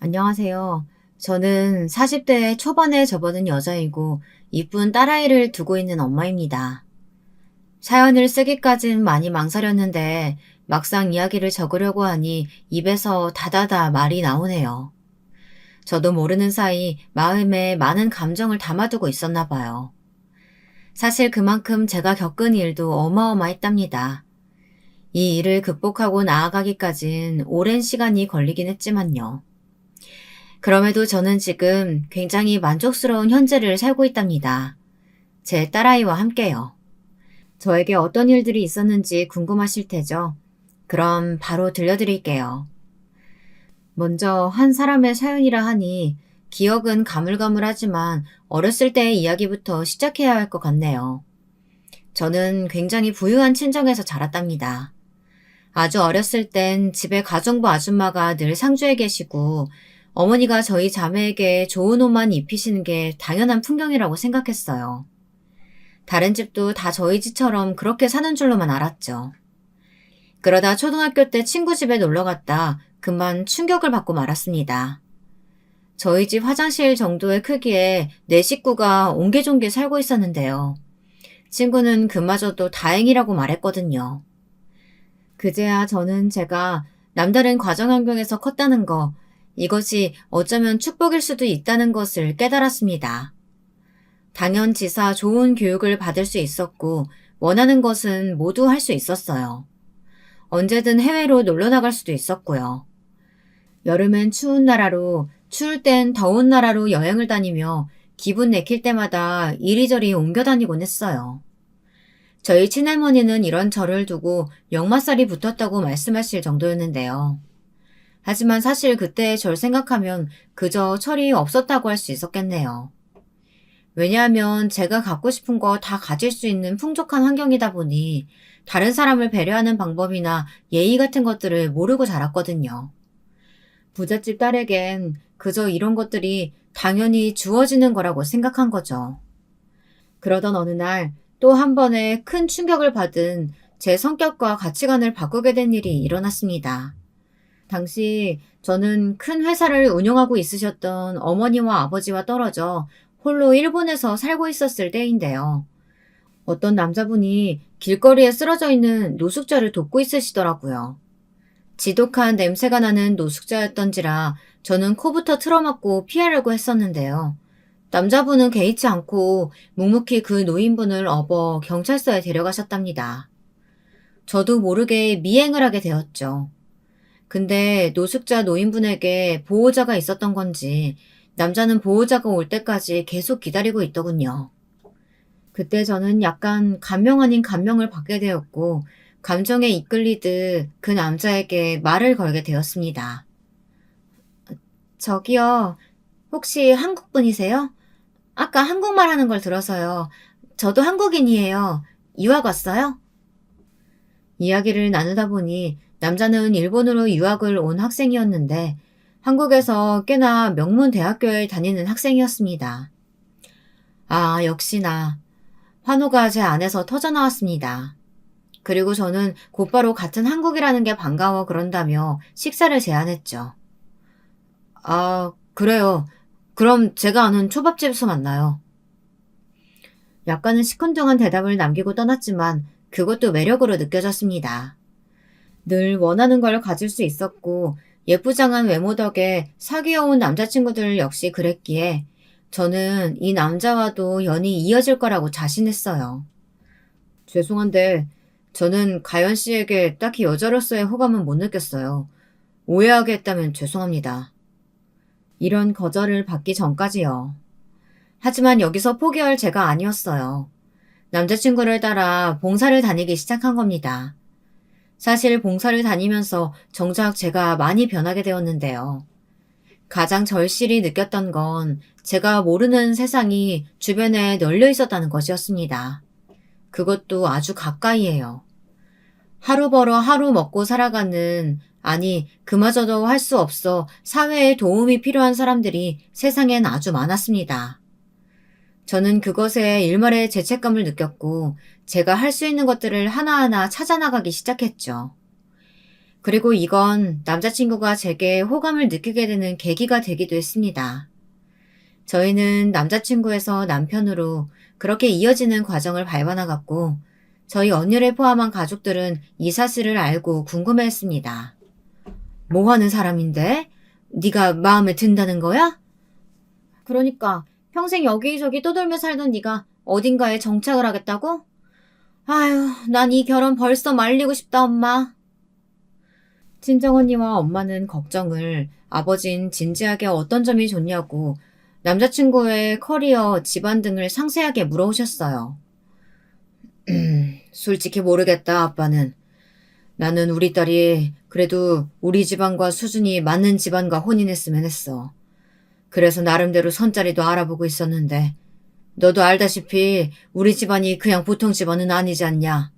안녕하세요. 저는 40대 초반에 접어든 여자이고 이쁜 딸아이를 두고 있는 엄마입니다. 사연을 쓰기까진 많이 망설였는데 막상 이야기를 적으려고 하니 입에서 다다다 말이 나오네요. 저도 모르는 사이 마음에 많은 감정을 담아두고 있었나 봐요. 사실 그만큼 제가 겪은 일도 어마어마했답니다. 이 일을 극복하고 나아가기까진 오랜 시간이 걸리긴 했지만요. 그럼에도 저는 지금 굉장히 만족스러운 현재를 살고 있답니다. 제 딸아이와 함께요. 저에게 어떤 일들이 있었는지 궁금하실 테죠? 그럼 바로 들려드릴게요. 먼저 한 사람의 사연이라 하니 기억은 가물가물하지만 어렸을 때의 이야기부터 시작해야 할 것 같네요. 저는 굉장히 부유한 친정에서 자랐답니다. 아주 어렸을 땐 집에 가정부 아줌마가 늘 상주에 계시고 어머니가 저희 자매에게 좋은 옷만 입히시는 게 당연한 풍경이라고 생각했어요. 다른 집도 다 저희 집처럼 그렇게 사는 줄로만 알았죠. 그러다 초등학교 때 친구 집에 놀러 갔다 그만 충격을 받고 말았습니다. 저희 집 화장실 정도의 크기에 네 식구가 옹기종기 살고 있었는데요. 친구는 그마저도 다행이라고 말했거든요. 그제야 저는 제가 남다른 가정 환경에서 컸다는 거, 이것이 어쩌면 축복일 수도 있다는 것을 깨달았습니다. 당연지사 좋은 교육을 받을 수 있었고, 원하는 것은 모두 할 수 있었어요. 언제든 해외로 놀러 나갈 수도 있었고요. 여름엔 추운 나라로, 추울 땐 더운 나라로 여행을 다니며 기분 내킬 때마다 이리저리 옮겨 다니곤 했어요. 저희 친할머니는 이런 저를 두고 역마살이 붙었다고 말씀하실 정도였는데요. 하지만 사실 그때 절 생각하면 그저 철이 없었다고 할 수 있었겠네요. 왜냐하면 제가 갖고 싶은 거 다 가질 수 있는 풍족한 환경이다 보니 다른 사람을 배려하는 방법이나 예의 같은 것들을 모르고 자랐거든요. 부잣집 딸에겐 그저 이런 것들이 당연히 주어지는 거라고 생각한 거죠. 그러던 어느 날 또 한 번의 큰 충격을 받은 제 성격과 가치관을 바꾸게 된 일이 일어났습니다. 당시 저는 큰 회사를 운영하고 있으셨던 어머니와 아버지와 떨어져 홀로 일본에서 살고 있었을 때인데요. 어떤 남자분이 길거리에 쓰러져 있는 노숙자를 돕고 있으시더라고요. 지독한 냄새가 나는 노숙자였던지라 저는 코부터 틀어막고 피하려고 했었는데요. 남자분은 개의치 않고 묵묵히 그 노인분을 업어 경찰서에 데려가셨답니다. 저도 모르게 미행을 하게 되었죠. 근데 노숙자 노인분에게 보호자가 있었던 건지 남자는 보호자가 올 때까지 계속 기다리고 있더군요. 그때 저는 약간 감명 아닌 감명을 받게 되었고 감정에 이끌리듯 그 남자에게 말을 걸게 되었습니다. 저기요, 혹시 한국 분이세요? 아까 한국말 하는 걸 들어서요. 저도 한국인이에요. 유학 왔어요? 이야기를 나누다 보니 남자는 일본으로 유학을 온 학생이었는데 한국에서 꽤나 명문 대학교에 다니는 학생이었습니다. 아, 역시나. 환호가 제 안에서 터져나왔습니다. 그리고 저는 곧바로 같은 한국이라는 게 반가워 그런다며 식사를 제안했죠. 아, 그래요. 그럼 제가 아는 초밥집에서 만나요. 약간은 시큰둥한 대답을 남기고 떠났지만 그것도 매력으로 느껴졌습니다. 늘 원하는 걸 가질 수 있었고 예쁘장한 외모 덕에 사귀어온 남자친구들 역시 그랬기에 저는 이 남자와도 연이 이어질 거라고 자신했어요. 죄송한데 저는 가연 씨에게 딱히 여자로서의 호감은 못 느꼈어요. 오해하게 했다면 죄송합니다. 이런 거절을 받기 전까지요. 하지만 여기서 포기할 제가 아니었어요. 남자친구를 따라 봉사를 다니기 시작한 겁니다. 사실 봉사를 다니면서 정작 제가 많이 변하게 되었는데요. 가장 절실히 느꼈던 건 제가 모르는 세상이 주변에 널려 있었다는 것이었습니다. 그것도 아주 가까이에요. 하루 벌어 하루 먹고 살아가는, 아니, 그마저도 할 수 없어 사회에 도움이 필요한 사람들이 세상엔 아주 많았습니다. 저는 그것에 일말의 죄책감을 느꼈고 제가 할 수 있는 것들을 하나하나 찾아나가기 시작했죠. 그리고 이건 남자친구가 제게 호감을 느끼게 되는 계기가 되기도 했습니다. 저희는 남자친구에서 남편으로 그렇게 이어지는 과정을 밟아나갔고, 저희 언니를 포함한 가족들은 이 사실을 알고 궁금해했습니다. 뭐 하는 사람인데? 네가 마음에 든다는 거야? 그러니까 평생 여기저기 떠돌며 살던 네가 어딘가에 정착을 하겠다고? 아휴, 난 이 결혼 벌써 말리고 싶다, 엄마. 친정언니와 엄마는 걱정을, 아버진 진지하게 어떤 점이 좋냐고 남자친구의 커리어, 집안 등을 상세하게 물어오셨어요. 솔직히 모르겠다, 아빠는. 나는 우리 딸이 그래도 우리 집안과 수준이 맞는 집안과 혼인했으면 했어. 그래서 나름대로 선자리도 알아보고 있었는데, 너도 알다시피 우리 집안이 그냥 보통 집안은 아니지 않냐?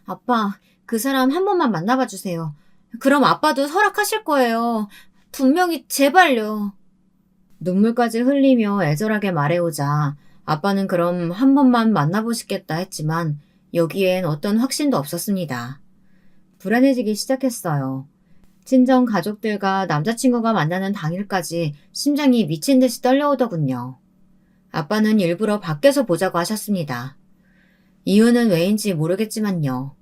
아빠, 그 사람 한 번만 만나봐 주세요. 그럼 아빠도 허락하실 거예요. 분명히 제발요. 눈물까지 흘리며 애절하게 말해오자 아빠는 그럼 한 번만 만나보시겠다 했지만 여기엔 어떤 확신도 없었습니다. 불안해지기 시작했어요. 친정 가족들과 남자친구가 만나는 당일까지 심장이 미친 듯이 떨려오더군요. 아빠는 일부러 밖에서 보자고 하셨습니다. 이유는 왜인지 모르겠지만요.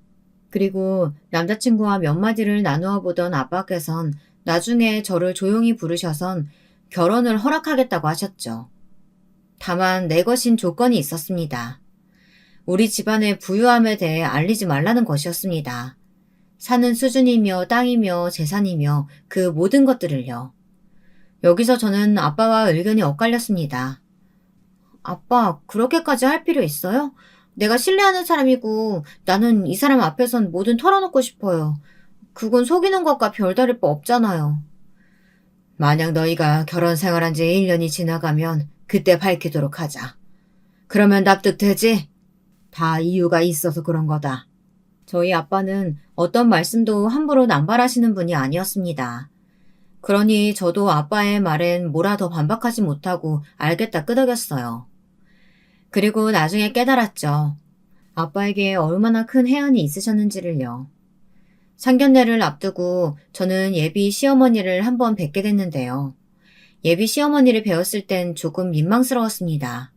그리고 남자친구와 몇 마디를 나누어 보던 아빠께선 나중에 저를 조용히 부르셔선 결혼을 허락하겠다고 하셨죠. 다만 내 것인 조건이 있었습니다. 우리 집안의 부유함에 대해 알리지 말라는 것이었습니다. 사는 수준이며 땅이며 재산이며 그 모든 것들을요. 여기서 저는 아빠와 의견이 엇갈렸습니다. 아빠, 그렇게까지 할 필요 있어요? 내가 신뢰하는 사람이고 나는 이 사람 앞에선 뭐든 털어놓고 싶어요. 그건 속이는 것과 별다를 바 없잖아요. 만약 너희가 결혼 생활한 지 1년이 지나가면 그때 밝히도록 하자. 그러면 납득되지? 다 이유가 있어서 그런 거다. 저희 아빠는 어떤 말씀도 함부로 남발하시는 분이 아니었습니다. 그러니 저도 아빠의 말엔 뭐라 더 반박하지 못하고 알겠다 끄덕였어요. 그리고 나중에 깨달았죠. 아빠에게 얼마나 큰 해안이 있으셨는지를요. 상견례를 앞두고 저는 예비 시어머니를 한번 뵙게 됐는데요. 예비 시어머니를 배웠을 땐 조금 민망스러웠습니다.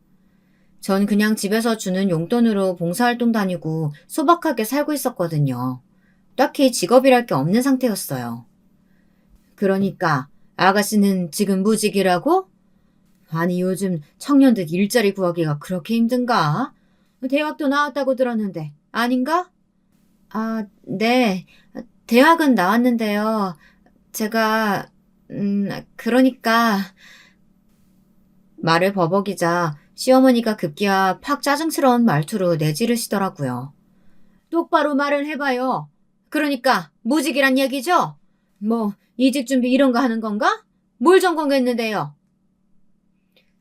전 그냥 집에서 주는 용돈으로 봉사활동 다니고 소박하게 살고 있었거든요. 딱히 직업이랄 게 없는 상태였어요. 그러니까 아가씨는 지금 무직이라고? 아니 요즘 청년들 일자리 구하기가 그렇게 힘든가? 대학도 나왔다고 들었는데 아닌가? 아, 네. 대학은 나왔는데요. 제가 그러니까 말을 버벅이자 시어머니가 급기야 팍 짜증스러운 말투로 내지르시더라고요. 똑바로 말을 해봐요. 그러니까 무직이란 얘기죠? 뭐 이직 준비 이런 거 하는 건가? 뭘 전공했는데요?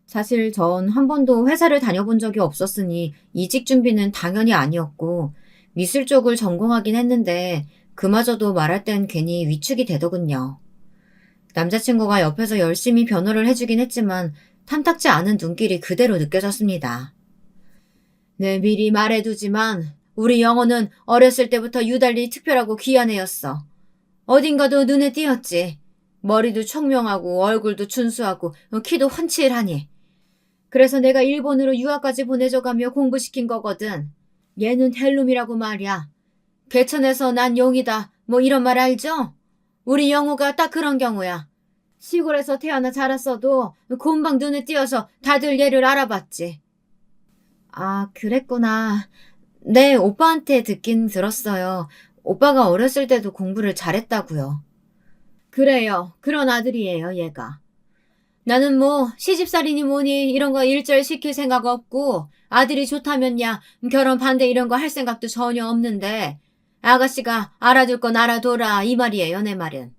사실 전 한 번도 회사를 다녀본 적이 없었으니 이직 준비는 당연히 아니었고 미술 쪽을 전공하긴 했는데 그마저도 말할 땐 괜히 위축이 되더군요. 남자친구가 옆에서 열심히 변호를 해주긴 했지만 탐탁지 않은 눈길이 그대로 느껴졌습니다. 네, 미리 말해두지만 우리 영호는 어렸을 때부터 유달리 특별하고 귀한 애였어. 어딘가도 눈에 띄었지. 머리도 청명하고 얼굴도 준수하고 키도 훤칠하니. 그래서 내가 일본으로 유학까지 보내줘가며 공부시킨 거거든. 얘는 헬룸이라고 말이야. 개천에서 난 용이다. 뭐 이런 말 알죠? 우리 영호가 딱 그런 경우야. 시골에서 태어나 자랐어도 금방 눈에 띄어서 다들 얘를 알아봤지. 아, 그랬구나. 네, 오빠한테 듣긴 들었어요. 오빠가 어렸을 때도 공부를 잘했다고요. 그래요. 그런 아들이에요, 얘가. 나는 뭐 시집살이니 뭐니 이런 거 일절 시킬 생각 없고 아들이 좋다면야 결혼 반대 이런 거 할 생각도 전혀 없는데 아가씨가 알아둘 건 알아둬라 이 말이에요, 내 말은.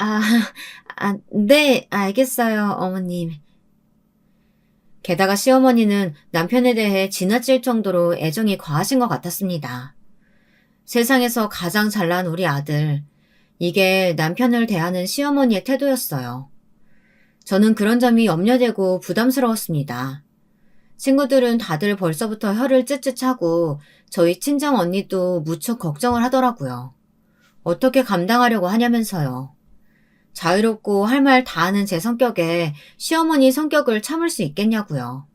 아, 네, 알겠어요, 어머님. 게다가 시어머니는 남편에 대해 지나칠 정도로 애정이 과하신 것 같았습니다. 세상에서 가장 잘난 우리 아들. 이게 남편을 대하는 시어머니의 태도였어요. 저는 그런 점이 염려되고 부담스러웠습니다. 친구들은 다들 벌써부터 혀를 쯧쯧하고 저희 친정 언니도 무척 걱정을 하더라고요. 어떻게 감당하려고 하냐면서요. 자유롭고 할 말 다 하는 제 성격에 시어머니 성격을 참을 수 있겠냐고요.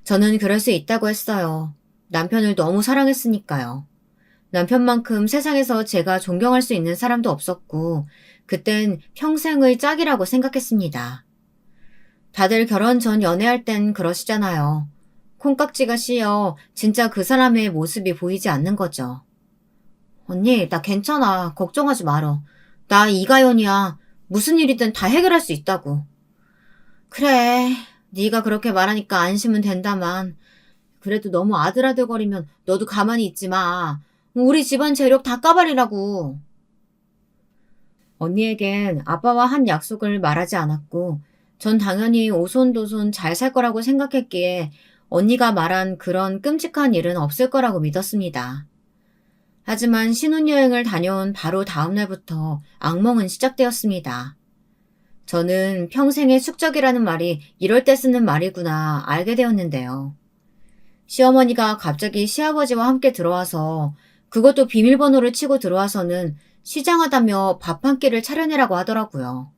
저는 그럴 수 있다고 했어요. 남편을 너무 사랑했으니까요. 남편만큼 세상에서 제가 존경할 수 있는 사람도 없었고, 그땐 평생의 짝이라고 생각했습니다. 다들 결혼 전 연애할 땐 그러시잖아요. 콩깍지가 씌여 진짜 그 사람의 모습이 보이지 않는 거죠. 언니, 나 괜찮아. 걱정하지 말어. 나 이가연이야. 무슨 일이든 다 해결할 수 있다고. 그래, 네가 그렇게 말하니까 안심은 된다만 그래도 너무 아들아들거리면 너도 가만히 있지 마. 우리 집안 재력 다 까발리라고. 언니에겐 아빠와 한 약속을 말하지 않았고 전 당연히 오손도손 잘 살 거라고 생각했기에 언니가 말한 그런 끔찍한 일은 없을 거라고 믿었습니다. 하지만 신혼여행을 다녀온 바로 다음 날부터 악몽은 시작되었습니다. 저는 평생의 숙적이라는 말이 이럴 때 쓰는 말이구나 알게 되었는데요. 시어머니가 갑자기 시아버지와 함께 들어와서 그것도 비밀번호를 치고 들어와서는 시장하다며 밥 한 끼를 차려내라고 하더라고요.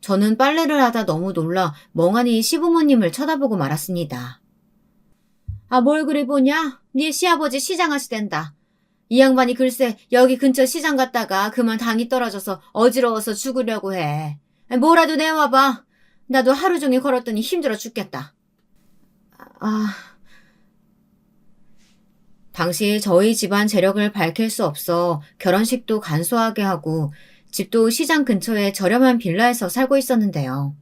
저는 빨래를 하다 너무 놀라 멍하니 시부모님을 쳐다보고 말았습니다. 아, 뭘 그리 보냐? 네 시아버지 시장하시댄다. 이 양반이 글쎄 여기 근처 시장 갔다가 그만 당이 떨어져서 어지러워서 죽으려고 해. 뭐라도 내와봐. 나도 하루 종일 걸었더니 힘들어 죽겠다. 아... 당시 저희 집안 재력을 밝힐 수 없어 결혼식도 간소하게 하고 집도 시장 근처에 저렴한 빌라에서 살고 있었는데요.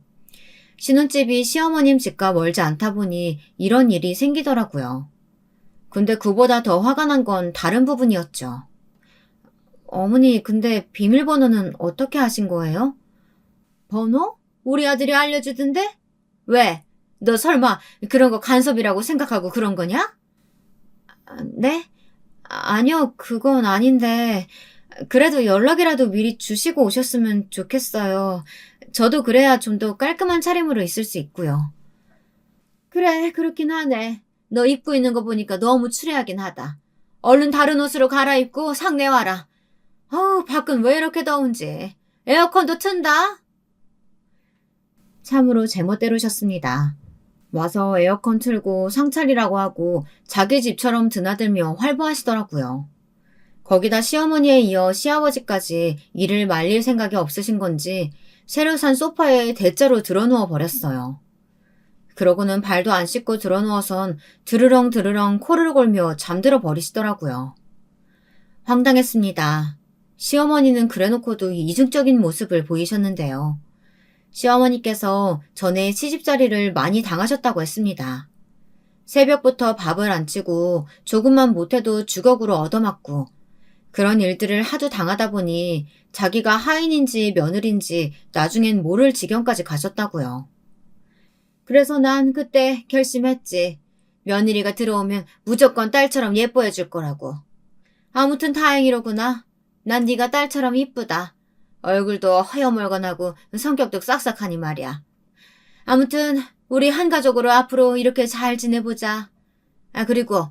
신혼집이 시어머님 집과 멀지 않다 보니 이런 일이 생기더라고요. 근데 그보다 더 화가 난 건 다른 부분이었죠. 어머니, 근데 비밀번호는 어떻게 하신 거예요? 번호? 우리 아들이 알려주던데? 왜? 너 설마 그런 거 간섭이라고 생각하고 그런 거냐? 네? 아니요, 그건 아닌데, 그래도 연락이라도 미리 주시고 오셨으면 좋겠어요. 저도 그래야 좀 더 깔끔한 차림으로 있을 수 있고요. 그래, 그렇긴 하네. 너 입고 있는 거 보니까 너무 추레하긴 하다. 얼른 다른 옷으로 갈아입고 상내 와라. 어우, 밖은 왜 이렇게 더운지. 에어컨도 튼다. 참으로 제멋대로셨습니다. 와서 에어컨 틀고 상차리라고 하고 자기 집처럼 드나들며 활보하시더라고요. 거기다 시어머니에 이어 시아버지까지 이를 말릴 생각이 없으신 건지 새로 산 소파에 대자로 드러누워 버렸어요. 그러고는 발도 안 씻고 드러누워선 드르렁 드르렁 코를 골며 잠들어 버리시더라고요. 황당했습니다. 시어머니는 그래놓고도 이중적인 모습을 보이셨는데요. 시어머니께서 전에 시집살이를 많이 당하셨다고 했습니다. 새벽부터 밥을 안 치고 조금만 못해도 주걱으로 얻어맞고 그런 일들을 하도 당하다 보니 자기가 하인인지 며느리인지 나중엔 모를 지경까지 가셨다고요. 그래서 난 그때 결심했지. 며느리가 들어오면 무조건 딸처럼 예뻐해 줄 거라고. 아무튼 다행이로구나. 난 네가 딸처럼 이쁘다. 얼굴도 허여멀건하고 성격도 싹싹하니 말이야. 아무튼 우리 한 가족으로 앞으로 이렇게 잘 지내보자. 아, 그리고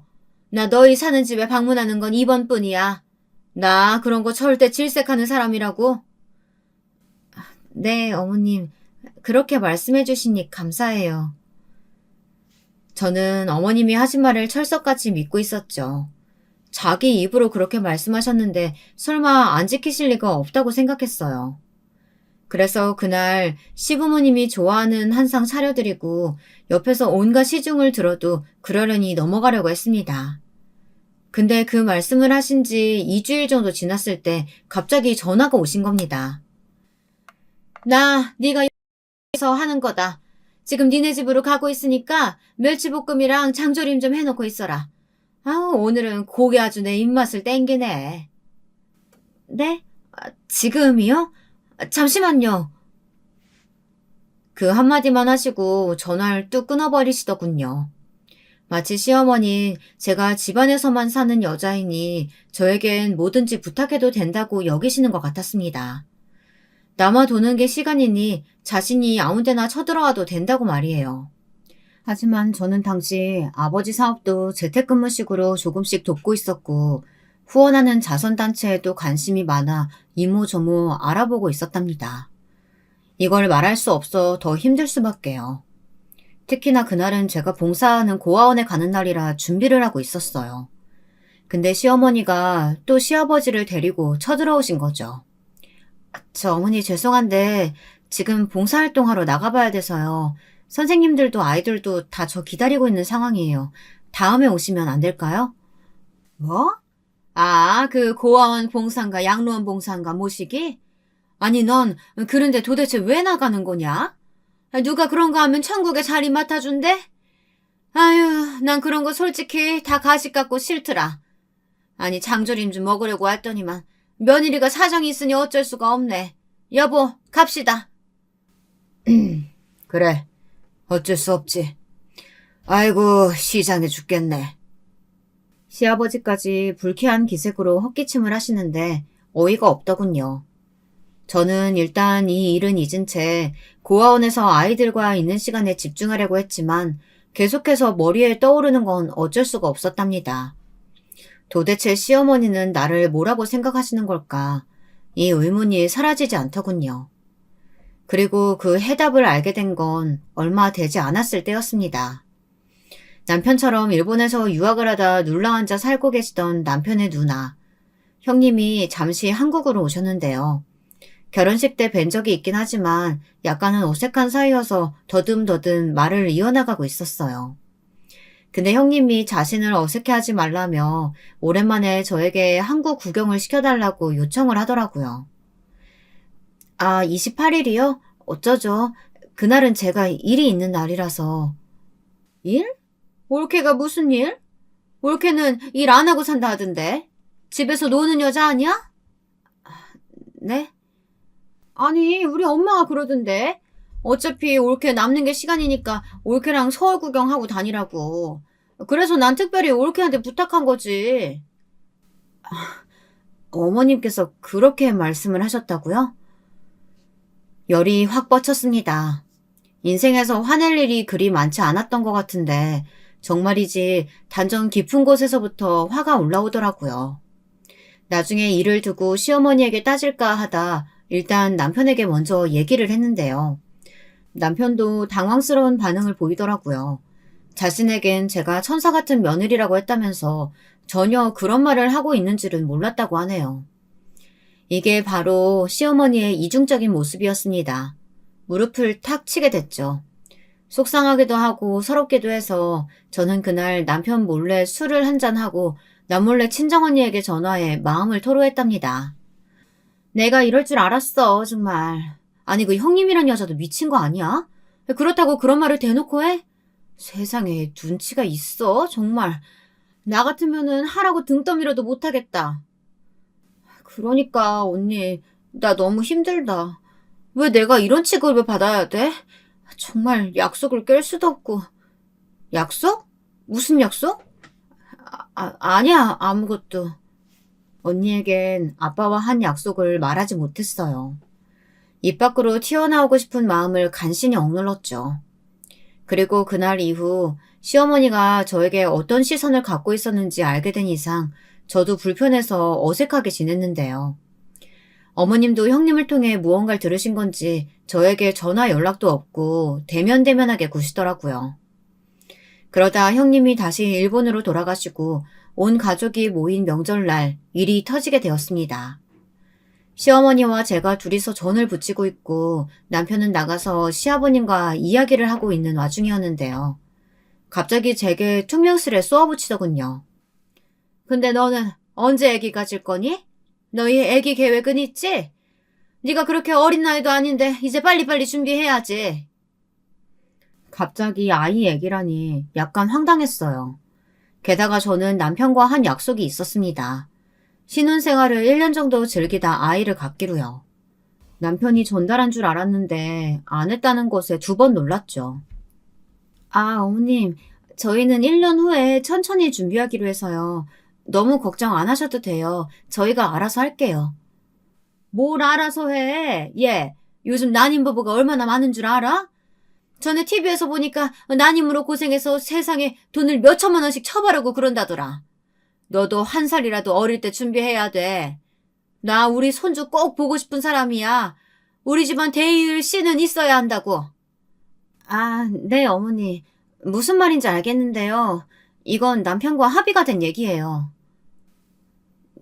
나 너희 사는 집에 방문하는 건 이번뿐이야. 나 그런 거 절대 질색하는 사람이라고. 네, 어머님. 그렇게 말씀해 주시니 감사해요. 저는 어머님이 하신 말을 철석같이 믿고 있었죠. 자기 입으로 그렇게 말씀하셨는데 설마 안 지키실 리가 없다고 생각했어요. 그래서 그날 시부모님이 좋아하는 한상 차려드리고 옆에서 온갖 시중을 들어도 그러려니 넘어가려고 했습니다. 근데 그 말씀을 하신 지 2주일 정도 지났을 때 갑자기 전화가 오신 겁니다. 나 네가 여기서 하는 거다. 지금 니네 집으로 가고 있으니까 멸치볶음이랑 장조림 좀 해놓고 있어라. 아우, 오늘은 고기 아주 내 입맛을 땡기네. 네? 지금이요? 잠시만요. 그 한마디만 하시고 전화를 뚝 끊어버리시더군요. 마치 시어머니 제가 집안에서만 사는 여자이니 저에겐 뭐든지 부탁해도 된다고 여기시는 것 같았습니다. 남아 도는 게 시간이니 자신이 아무 데나 쳐들어와도 된다고 말이에요. 하지만 저는 당시 아버지 사업도 재택근무식으로 조금씩 돕고 있었고 후원하는 자선단체에도 관심이 많아 이모저모 알아보고 있었답니다. 이걸 말할 수 없어 더 힘들 수밖에요. 특히나 그날은 제가 봉사하는 고아원에 가는 날이라 준비를 하고 있었어요. 근데 시어머니가 또 시아버지를 데리고 쳐들어오신 거죠. 저 어머니 죄송한데 지금 봉사활동하러 나가봐야 돼서요. 선생님들도 아이들도 다 저 기다리고 있는 상황이에요. 다음에 오시면 안 될까요? 뭐? 아, 그 고아원 봉사인가 양로원 봉사인가 모시기? 아니 넌 그런데 도대체 왜 나가는 거냐? 누가 그런 거 하면 천국에 자리 맡아준대? 아유, 난 그런 거 솔직히 다 가식 같고 싫더라. 아니 장조림 좀 먹으려고 했더니만 며느리가 사정이 있으니 어쩔 수가 없네. 여보, 갑시다. 그래, 어쩔 수 없지. 아이고, 시장해 죽겠네. 시아버지까지 불쾌한 기색으로 헛기침을 하시는데 어이가 없더군요. 저는 일단 이 일은 잊은 채 고아원에서 아이들과 있는 시간에 집중하려고 했지만 계속해서 머리에 떠오르는 건 어쩔 수가 없었답니다. 도대체 시어머니는 나를 뭐라고 생각하시는 걸까? 이 의문이 사라지지 않더군요. 그리고 그 해답을 알게 된 건 얼마 되지 않았을 때였습니다. 남편처럼 일본에서 유학을 하다 눌러앉아 살고 계시던 남편의 누나, 형님이 잠시 한국으로 오셨는데요. 결혼식 때 뵌 적이 있긴 하지만 약간은 어색한 사이여서 더듬더듬 말을 이어나가고 있었어요. 근데 형님이 자신을 어색해하지 말라며 오랜만에 저에게 한국 구경을 시켜달라고 요청을 하더라고요. 아, 28일이요? 어쩌죠? 그날은 제가 일이 있는 날이라서. 일? 올케가 무슨 일? 올케는 일 안 하고 산다 하던데. 집에서 노는 여자 아니야? 네? 아니, 우리 엄마가 그러던데. 어차피 올케 남는 게 시간이니까 올케랑 서울 구경하고 다니라고. 그래서 난 특별히 올케한테 부탁한 거지. 어머님께서 그렇게 말씀을 하셨다고요? 열이 확 뻗쳤습니다. 인생에서 화낼 일이 그리 많지 않았던 것 같은데 정말이지 단정 깊은 곳에서부터 화가 올라오더라고요. 나중에 일을 두고 시어머니에게 따질까 하다 일단 남편에게 먼저 얘기를 했는데요. 남편도 당황스러운 반응을 보이더라고요. 자신에겐 제가 천사 같은 며느리라고 했다면서 전혀 그런 말을 하고 있는 줄은 몰랐다고 하네요. 이게 바로 시어머니의 이중적인 모습이었습니다. 무릎을 탁 치게 됐죠. 속상하기도 하고 서럽기도 해서 저는 그날 남편 몰래 술을 한잔하고 남몰래 친정언니에게 전화해 마음을 토로했답니다. 내가 이럴 줄 알았어, 정말. 아니, 그 형님이란 여자도 미친 거 아니야? 그렇다고 그런 말을 대놓고 해? 세상에 눈치가 있어, 정말. 나 같으면은 하라고 등 떠밀어도 못하겠다. 그러니까 언니, 나 너무 힘들다. 왜 내가 이런 취급을 받아야 돼? 정말 약속을 깰 수도 없고. 약속? 무슨 약속? 아니야, 아무것도. 언니에겐 아빠와 한 약속을 말하지 못했어요. 입 밖으로 튀어나오고 싶은 마음을 간신히 억눌렀죠. 그리고 그날 이후 시어머니가 저에게 어떤 시선을 갖고 있었는지 알게 된 이상 저도 불편해서 어색하게 지냈는데요. 어머님도 형님을 통해 무언가를 들으신 건지 저에게 전화 연락도 없고 대면대면하게 구시더라고요. 그러다 형님이 다시 일본으로 돌아가시고 온 가족이 모인 명절날 일이 터지게 되었습니다. 시어머니와 제가 둘이서 전을 붙이고 있고 남편은 나가서 시아버님과 이야기를 하고 있는 와중이었는데요. 갑자기 제게 퉁명스레 쏘아붙이더군요. 근데 너는 언제 아기 가질 거니? 너희 아기 계획은 있지? 네가 그렇게 어린 나이도 아닌데 이제 빨리빨리 준비해야지. 갑자기 아이 아기라니 약간 황당했어요. 게다가 저는 남편과 한 약속이 있었습니다. 신혼생활을 1년 정도 즐기다 아이를 갖기로요. 남편이 전달한 줄 알았는데 안 했다는 것에 2번 놀랐죠. 아, 어머님, 저희는 1년 후에 천천히 준비하기로 해서요. 너무 걱정 안 하셔도 돼요. 저희가 알아서 할게요. 뭘 알아서 해? 얘, 요즘 난임부부가 얼마나 많은 줄 알아? 전에 TV에서 보니까 난임으로 고생해서 세상에 돈을 몇 천만 원씩 처바르고 그런다더라. 너도 한 살이라도 어릴 때 준비해야 돼. 나 우리 손주 꼭 보고 싶은 사람이야. 우리 집안 대의을 씨는 있어야 한다고. 아, 네, 어머니. 무슨 말인지 알겠는데요. 이건 남편과 합의가 된 얘기예요.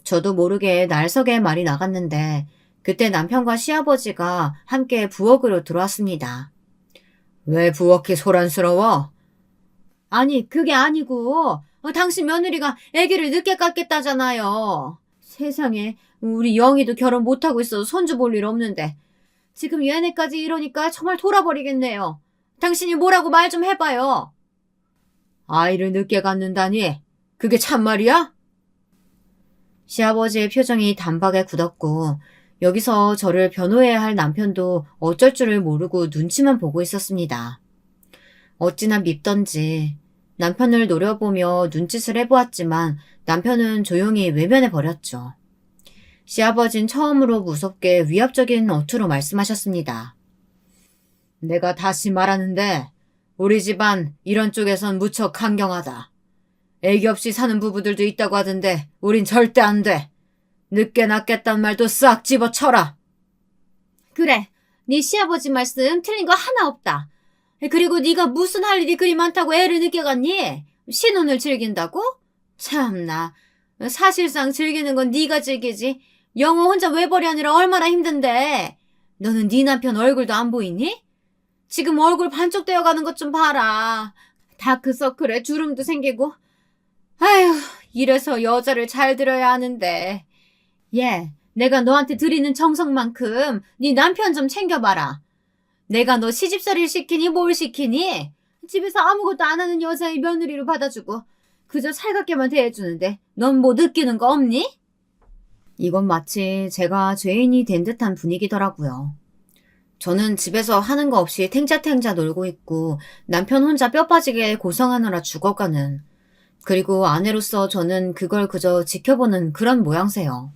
저도 모르게 날석에 말이 나갔는데 그때 남편과 시아버지가 함께 부엌으로 들어왔습니다. 왜 부엌이 소란스러워? 아니, 그게 아니고 당신 며느리가 아기를 늦게 갖겠다잖아요. 세상에, 우리 영희도 결혼 못하고 있어서 손주 볼 일 없는데 지금 얘네까지 이러니까 정말 돌아버리겠네요. 당신이 뭐라고 말 좀 해봐요. 아이를 늦게 갖는다니? 그게 참말이야? 시아버지의 표정이 단박에 굳었고 여기서 저를 변호해야 할 남편도 어쩔 줄을 모르고 눈치만 보고 있었습니다. 어찌나 밉던지 남편을 노려보며 눈짓을 해보았지만 남편은 조용히 외면해버렸죠. 시아버진 처음으로 무섭게 위압적인 어투로 말씀하셨습니다. 내가 다시 말하는데 우리 집안 이런 쪽에선 무척 강경하다. 애기 없이 사는 부부들도 있다고 하던데 우린 절대 안 돼. 늦게 낳겠단 말도 싹 집어쳐라. 그래, 네 시아버지 말씀 틀린 거 하나 없다. 그리고 네가 무슨 할 일이 그리 많다고 애를 늦게 갖니? 신혼을 즐긴다고? 참나, 사실상 즐기는 건 네가 즐기지. 영호 혼자 외벌이하느라 얼마나 힘든데. 너는 네 남편 얼굴도 안 보이니? 지금 얼굴 반쪽 되어가는 것 좀 봐라. 다크서클에 주름도 생기고. 아휴, 이래서 여자를 잘 들어야 하는데. 얘, 내가 너한테 드리는 정성만큼 네 남편 좀 챙겨봐라. 내가 너 시집살이를 시키니 뭘 시키니? 집에서 아무것도 안 하는 여자의 며느리로 받아주고 그저 살갑게만 대해주는데 넌 뭐 느끼는 거 없니? 이건 마치 제가 죄인이 된 듯한 분위기더라고요. 저는 집에서 하는 거 없이 탱자탱자 놀고 있고 남편 혼자 뼈 빠지게 고생하느라 죽어가는, 그리고 아내로서 저는 그걸 그저 지켜보는 그런 모양새요.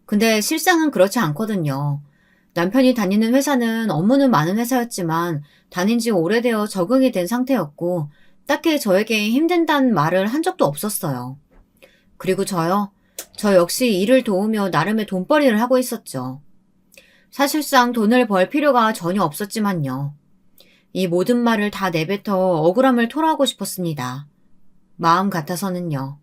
근데 실상은 그렇지 않거든요. 남편이 다니는 회사는 업무는 많은 회사였지만 다닌 지 오래되어 적응이 된 상태였고 딱히 저에게 힘든다는 말을 한 적도 없었어요. 그리고 저요? 저 역시 일을 도우며 나름의 돈벌이를 하고 있었죠. 사실상 돈을 벌 필요가 전혀 없었지만요. 이 모든 말을 다 내뱉어 억울함을 토로하고 싶었습니다. 마음 같아서는요.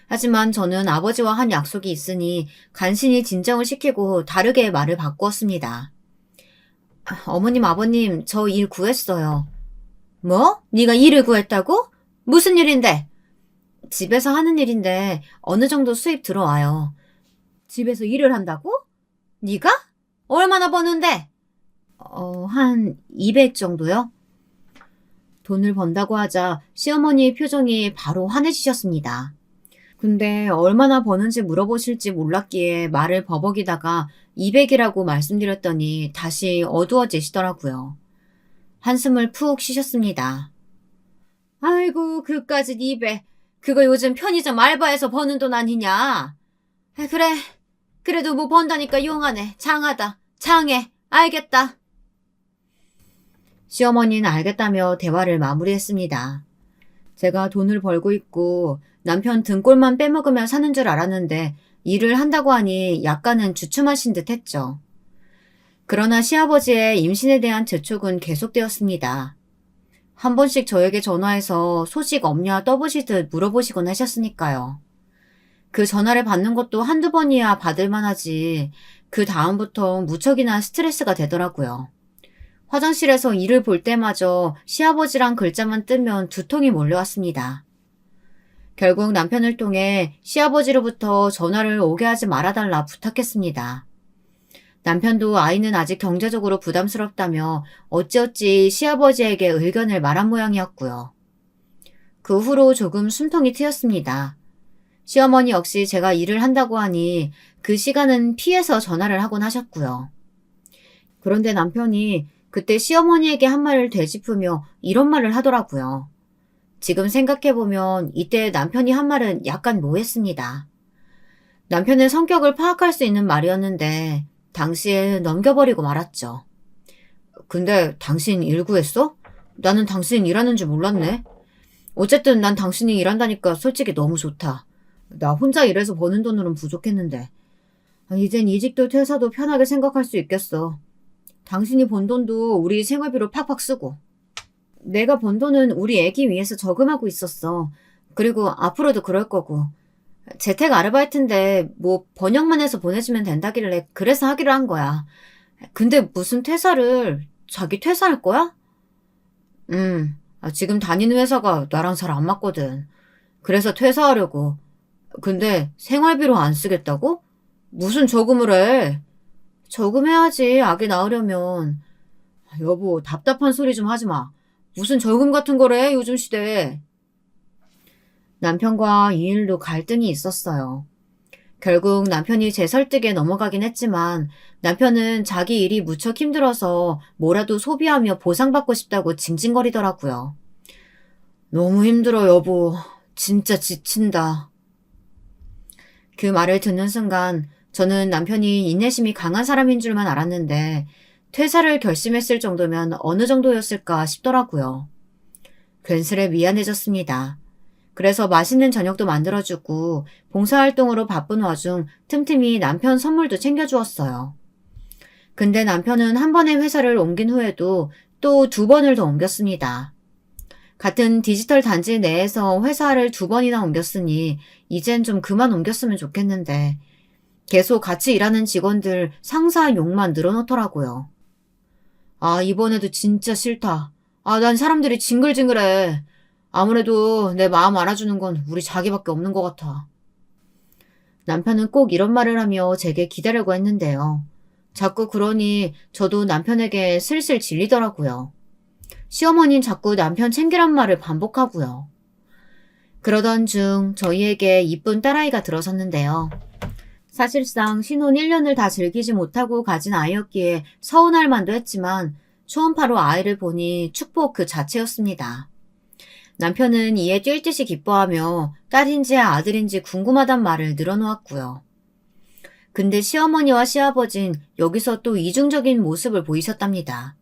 하지만 저는 아버지와 한 약속이 있으니 간신히 진정을 시키고 다르게 말을 바꾸었습니다. 어머님, 아버님, 저 일 구했어요. 뭐? 네가 일을 구했다고? 무슨 일인데? 집에서 하는 일인데 어느 정도 수입 들어와요. 집에서 일을 한다고? 네가? 얼마나 버는데? 한 200 정도요? 돈을 번다고 하자 시어머니의 표정이 바로 환해지셨습니다. 근데 얼마나 버는지 물어보실지 몰랐기에 말을 버벅이다가 200이라고 말씀드렸더니 다시 어두워지시더라고요. 한숨을 푹 쉬셨습니다. 아이고, 그까짓 200. 그거 요즘 편의점 알바해서 버는 돈 아니냐? 그래. 그래도 뭐 번다니까 용하네. 장하다. 장해. 알겠다. 시어머니는 알겠다며 대화를 마무리했습니다. 제가 돈을 벌고 있고 남편 등골만 빼먹으며 사는 줄 알았는데 일을 한다고 하니 약간은 주춤하신 듯 했죠. 그러나 시아버지의 임신에 대한 재촉은 계속되었습니다. 한 번씩 저에게 전화해서 소식 없냐 떠보시듯 물어보시곤 하셨으니까요. 그 전화를 받는 것도 한두 번이야 받을만 하지 그 다음부터 무척이나 스트레스가 되더라고요. 화장실에서 일을 볼 때마저 시아버지란 글자만 뜨면 두통이 몰려왔습니다. 결국 남편을 통해 시아버지로부터 전화를 오게 하지 말아달라 부탁했습니다. 남편도 아이는 아직 경제적으로 부담스럽다며 어찌어찌 시아버지에게 의견을 말한 모양이었고요. 그 후로 조금 숨통이 트였습니다. 시어머니 역시 제가 일을 한다고 하니 그 시간은 피해서 전화를 하곤 하셨고요. 그런데 남편이 그때 시어머니에게 한 말을 되짚으며 이런 말을 하더라고요. 지금 생각해보면 이때 남편이 한 말은 약간 모호했습니다. 남편의 성격을 파악할 수 있는 말이었는데 당시에 넘겨버리고 말았죠. 근데 당신 일 구했어? 나는 당신 일하는 줄 몰랐네. 어쨌든 난 당신이 일한다니까 솔직히 너무 좋다. 나 혼자 일해서 버는 돈으로는 부족했는데. 이젠 이직도 퇴사도 편하게 생각할 수 있겠어. 당신이 번 돈도 우리 생활비로 팍팍 쓰고. 내가 번 돈은 우리 애기 위해서 저금하고 있었어. 그리고 앞으로도 그럴 거고. 재택 아르바이트인데 뭐 번역만 해서 보내주면 된다길래 그래서 하기로 한 거야. 근데 무슨 퇴사를 자기 퇴사할 거야? 지금 다니는 회사가 나랑 잘 안 맞거든. 그래서 퇴사하려고. 근데 생활비로 안 쓰겠다고? 무슨 저금을 해? 저금해야지, 아기 낳으려면. 여보, 답답한 소리 좀 하지 마. 무슨 저금 같은 거래, 요즘 시대에. 남편과 이 일로 갈등이 있었어요. 결국 남편이 제 설득에 넘어가긴 했지만 남편은 자기 일이 무척 힘들어서 뭐라도 소비하며 보상받고 싶다고 징징거리더라고요. 너무 힘들어, 여보. 진짜 지친다. 그 말을 듣는 순간 저는 남편이 인내심이 강한 사람인 줄만 알았는데 퇴사를 결심했을 정도면 어느 정도였을까 싶더라고요. 괜스레 미안해졌습니다. 그래서 맛있는 저녁도 만들어주고 봉사활동으로 바쁜 와중 틈틈이 남편 선물도 챙겨주었어요. 근데 남편은 한 번의 회사를 옮긴 후에도 또 두 번을 더 옮겼습니다. 같은 디지털 단지 내에서 회사를 두 번이나 옮겼으니 이젠 좀 그만 옮겼으면 좋겠는데 계속 같이 일하는 직원들 상사 욕만 늘어놓더라고요. 이번에도 진짜 싫다. 난 사람들이 징글징글해. 아무래도 내 마음 알아주는 건 우리 자기밖에 없는 것 같아. 남편은 꼭 이런 말을 하며 제게 기다리고 했는데요. 자꾸 그러니 저도 남편에게 슬슬 질리더라고요. 시어머니는 자꾸 남편 챙기란 말을 반복하고요. 그러던 중 저희에게 이쁜 딸아이가 들어섰는데요. 사실상 신혼 1년을 다 즐기지 못하고 가진 아이였기에 서운할 만도 했지만 초음파로 아이를 보니 축복 그 자체였습니다. 남편은 이에 뛸 듯이 기뻐하며 딸인지 아들인지 궁금하단 말을 늘어놓았고요. 근데 시어머니와 시아버진 여기서 또 이중적인 모습을 보이셨답니다.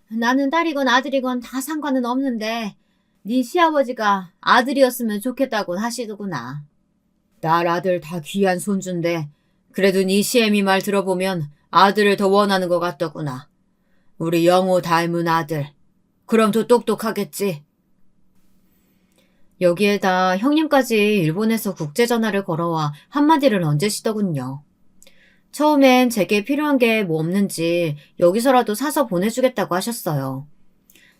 나는 딸이건 아들이건 다 상관은 없는데 네 시아버지가 아들이었으면 좋겠다고 하시더구나. 딸 아들 다 귀한 손주인데 그래도 네 시애미 말 들어보면 아들을 더 원하는 것 같더구나. 우리 영호 닮은 아들. 그럼 더 똑똑하겠지. 여기에다 형님까지 일본에서 국제전화를 걸어와 한마디를 얹으시더군요. 처음엔 제게 필요한 게 뭐 없는지 여기서라도 사서 보내주겠다고 하셨어요.